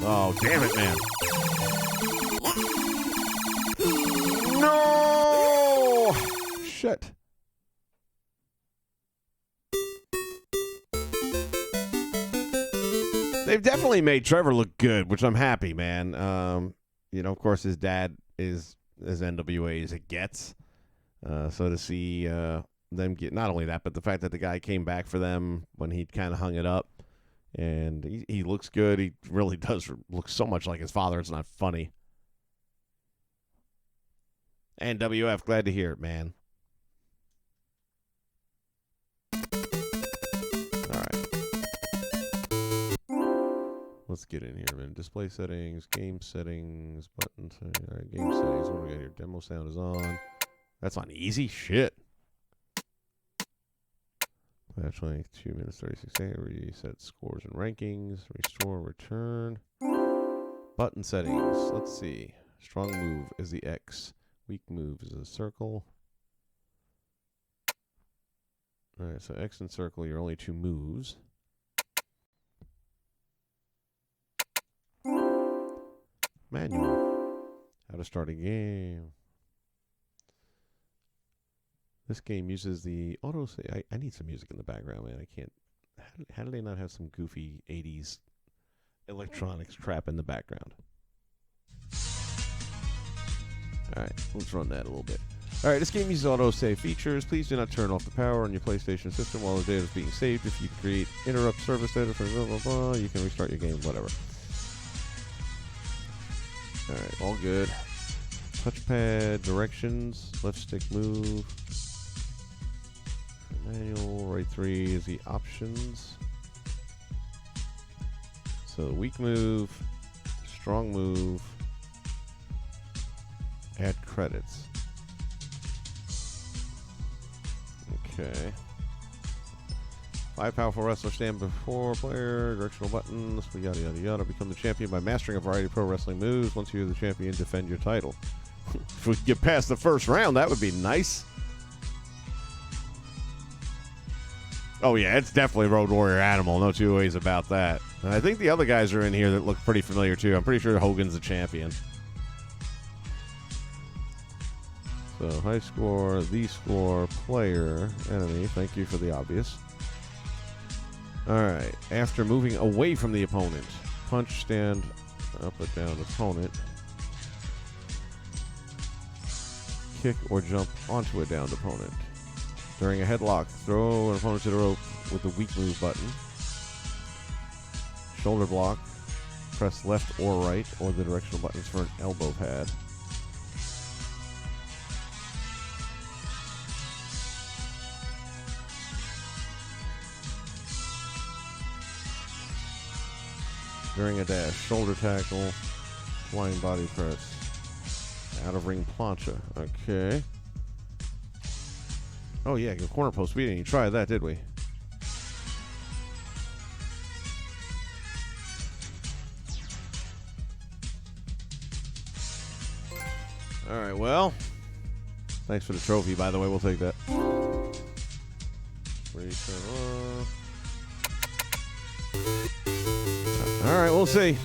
Speaker 2: Oh, damn it, man. No! Shit. They've definitely made Trevor look good, which I'm happy, man. You know, of course, his dad is as NWA as it gets. So to see them get not only that, but the fact that the guy came back for them when he kind of hung it up, and he looks good. He really does look so much like his father. It's not funny. And WF, glad to hear it, man. All right. Let's get in here, man. Display settings, game settings, buttons. All right, game settings. What do we got here? Demo sound is on. That's on easy? Shit. Actually, 2 minutes, 36 seconds. Reset scores and rankings. Restore, return. Button settings. Let's see. Strong move is the X. Weak move is a circle. All right, so X and circle, you're only 2 moves. Manual. How to start a game. This game uses the auto save. I need some music in the background, man. I can't. How do they not have some goofy 80s electronics trap in the background? All right, let's run that a little bit. All right, this game uses auto-save features. Please do not turn off the power on your PlayStation system while the data is being saved. If you create interrupt service data for blah, blah, blah, you can restart your game, whatever. All right, all good. Touchpad, directions, left stick move. Manual, right 3 is the options. So weak move, strong move, add credits. Okay. 5 powerful wrestlers stand before player, directional buttons, yada yada yada. Become the champion by mastering a variety of pro wrestling moves. Once you're the champion, defend your title. If we could get past the first round, that would be nice. Oh yeah, it's definitely Road Warrior Animal. No two ways about that. And I think the other guys are in here that look pretty familiar too. I'm pretty sure Hogan's the champion. So high score, the score, player, enemy. Thank you for the obvious. All right. After moving away from the opponent, punch, stand, up or down opponent, kick or jump onto a downed opponent. During a headlock, throw an opponent to the rope with the weak move button. Shoulder block, press left or right, or the directional buttons for an elbow pad. During a dash, shoulder tackle, flying body press, out of ring plancha. Okay. Oh yeah, corner post. We didn't even try that, did we? All right. Well, thanks for the trophy, by the way. We'll take that. All right, we'll see.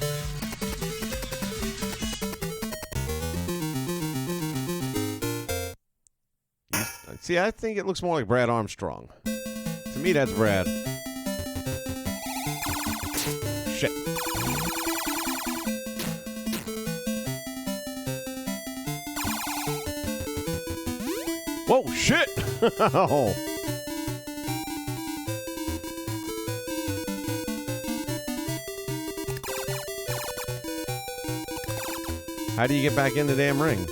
Speaker 2: See, I think it looks more like Brad Armstrong. To me, that's Brad. Shit. Whoa, shit! Oh. How do you get back in the damn ring?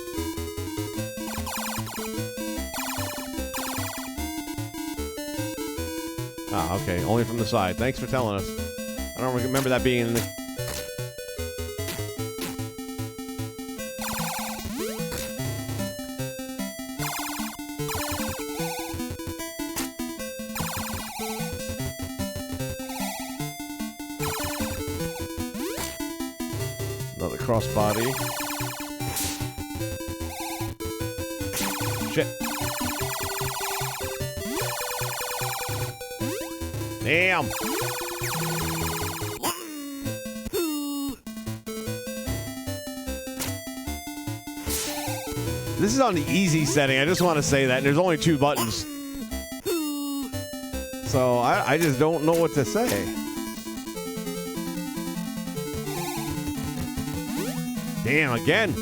Speaker 2: Ah, okay. Only from the side. Thanks for telling us. I don't remember that being in the... Another crossbody. Shit. Damn. This is on the easy setting. I just want to say that. There's only 2 buttons. So I just don't know what to say. Damn, again.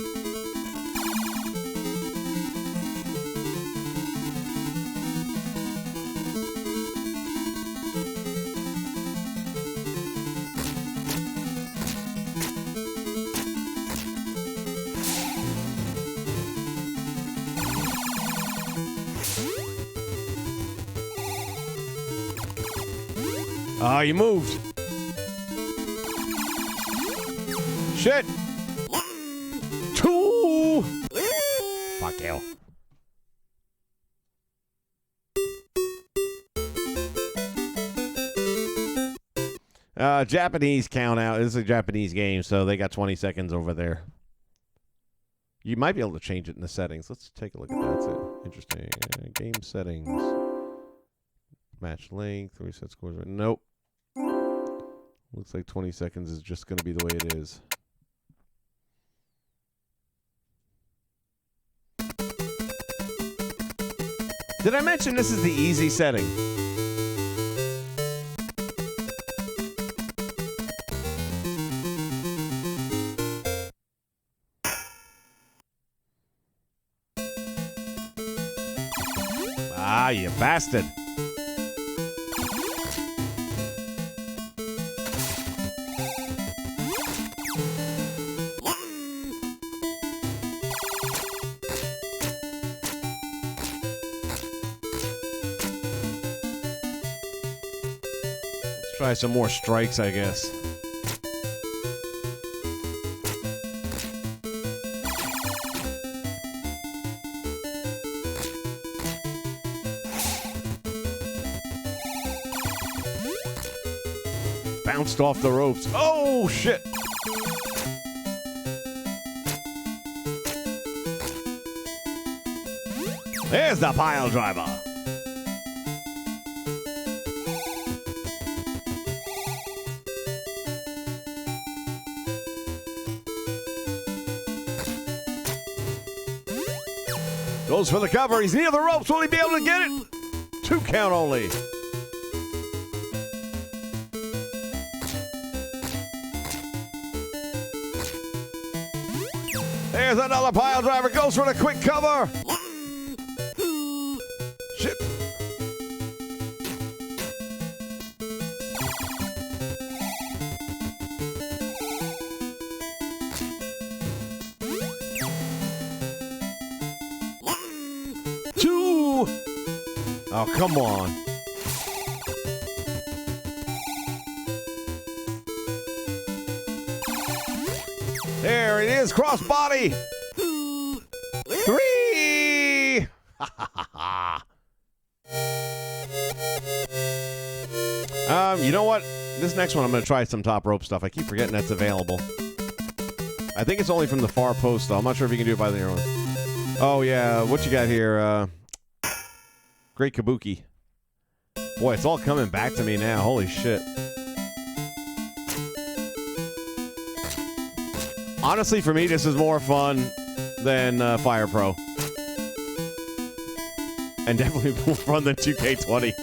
Speaker 2: Oh, you moved. Shit. 2. Fuck you. Japanese count out. This is a Japanese game, so they got 20 seconds over there. You might be able to change it in the settings. Let's take a look at that. That's it. Interesting. Game settings. Match length. Reset scores. Nope. Looks like 20 seconds is just going to be the way it is. Did I mention this is the easy setting? Ah, you bastard. Let's try some more strikes, I guess. Bounced off the ropes. Oh, shit. There's the pile driver. Goes for the cover. He's near the ropes. Will he be able to get it? 2 count only. There's another pile driver. Goes for the quick cover. Shit. Two. Oh, come on. There it is, crossbody. 3. You know what? This next one, I'm going to try some top rope stuff. I keep forgetting that's available. I think it's only from the far post, though. I'm not sure if you can do it by the other one. Oh, yeah. What you got here? Great Kabuki. Boy, it's all coming back to me now. Holy shit. Honestly, for me, this is more fun than Fire Pro. And definitely more fun than 2K20.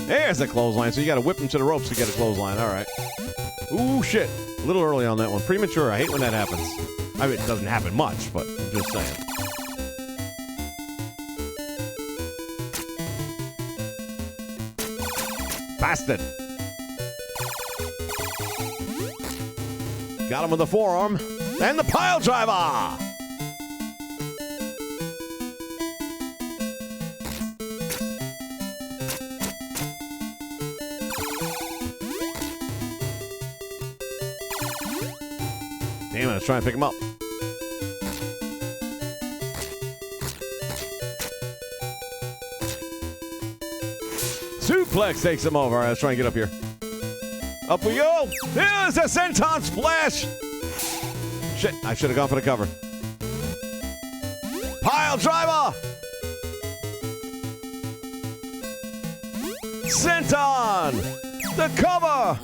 Speaker 2: There's a clothesline, so you got to whip him to the ropes to get a clothesline. All right. Ooh, shit. A little early on that one. Premature. I hate when that happens. I mean, it doesn't happen much, but I'm just saying. Bastard. Got him with the forearm. And the pile driver. Damn it, let's try and pick him up. Suplex takes him over. All right, let's try and get up here. Up we go. There's a senton splash. Shit, I should have gone for the cover. Pile driver. Senton. The cover.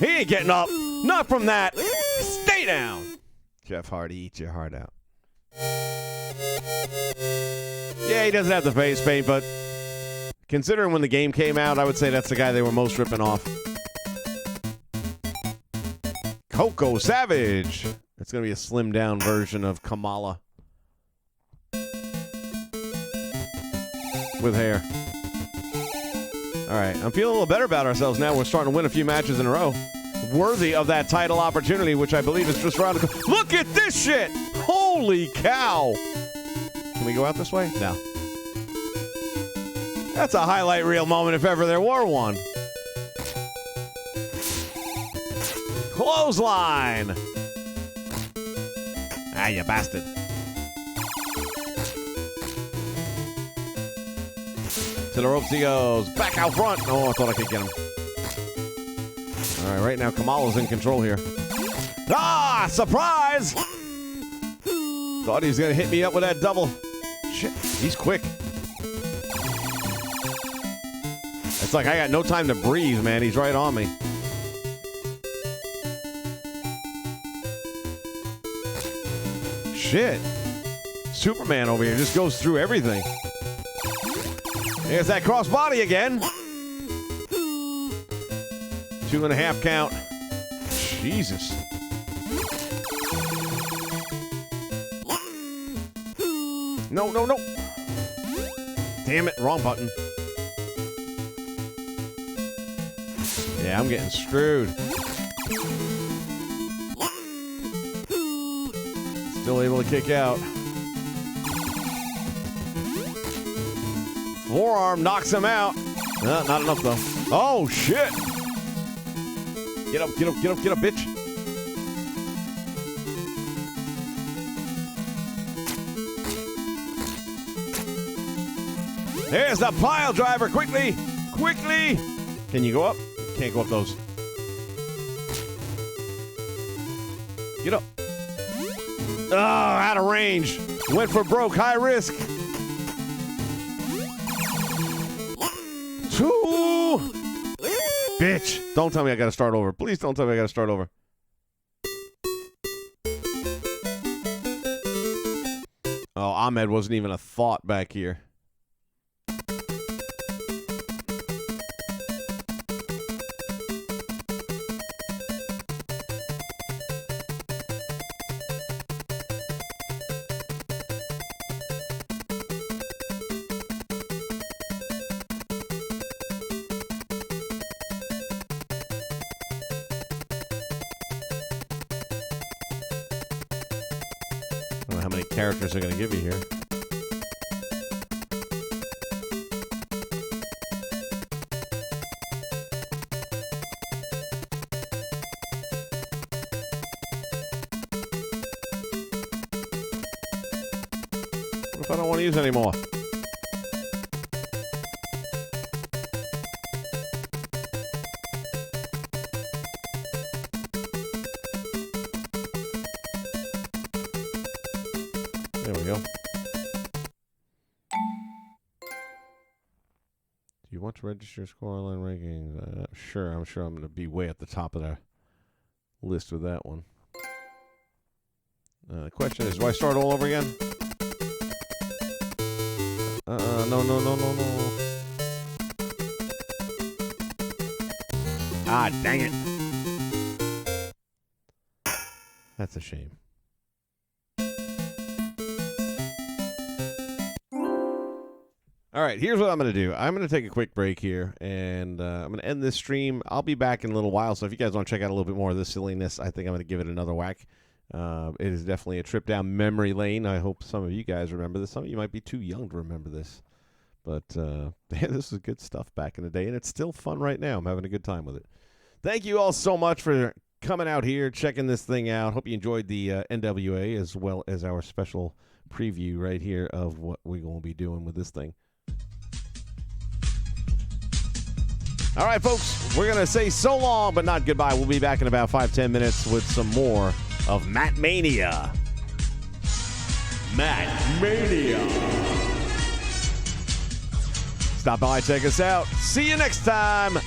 Speaker 2: He ain't getting up. Not from that. Stay down. Jeff Hardy, eat your heart out. Yeah, he doesn't have the face paint, but considering when the game came out, I would say that's the guy they were most ripping off. Coco Savage. It's going to be a slimmed down version of Kamala. With hair. All right, I'm feeling a little better about ourselves now. We're starting to win a few matches in a row. Worthy of that title opportunity, which I believe is just around the corner. Look at this shit! Holy cow! Can we go out this way? No. That's a highlight reel moment if ever there were one. Clothesline! Ah, you bastard. To the ropes he goes. Back out front. Oh, I thought I could get him. All right, right now Kamala's in control here. Ah, surprise! Thought he was going to hit me up with that double. Shit, he's quick. It's like I got no time to breathe, man. He's right on me. Shit. Superman over here just goes through everything. There's that crossbody again. 2.5 count. Jesus. No, no, no. Damn it, wrong button. Yeah, I'm getting screwed. Still able to kick out. Forearm knocks him out. Not enough, though. Oh, shit. Get up, get up, get up, get up, bitch. There's the pile driver. Quickly, quickly. Can you go up? Can't go up those. Get up. Oh, out of range. Went for broke. High risk. 2. Bitch. Don't tell me I got to start over. Please don't tell me I got to start over. Oh, Ahmed wasn't even a thought back here. Characters are going to give you here. What if I don't want to use anymore? There we go. Do you want to register score online rankings? Sure, I'm sure I'm going to be way at the top of the list with that one. The question is, do I start all over again? No. Ah, dang it. That's a shame. All right, here's what I'm going to do. I'm going to take a quick break here, and I'm going to end this stream. I'll be back in a little while, so if you guys want to check out a little bit more of this silliness, I think I'm going to give it another whack. It is definitely a trip down memory lane. I hope some of you guys remember this. Some of you might be too young to remember this. But man, this was good stuff back in the day, and it's still fun right now. I'm having a good time with it. Thank you all so much for coming out here, checking this thing out. Hope you enjoyed the NWA as well as our special preview right here of what we're going to be doing with this thing. All right, folks, we're going to say so long, but not goodbye. We'll be back in about 5-10 minutes with some more of Matt Mania. Matt Mania. Stop by, check us out. See you next time.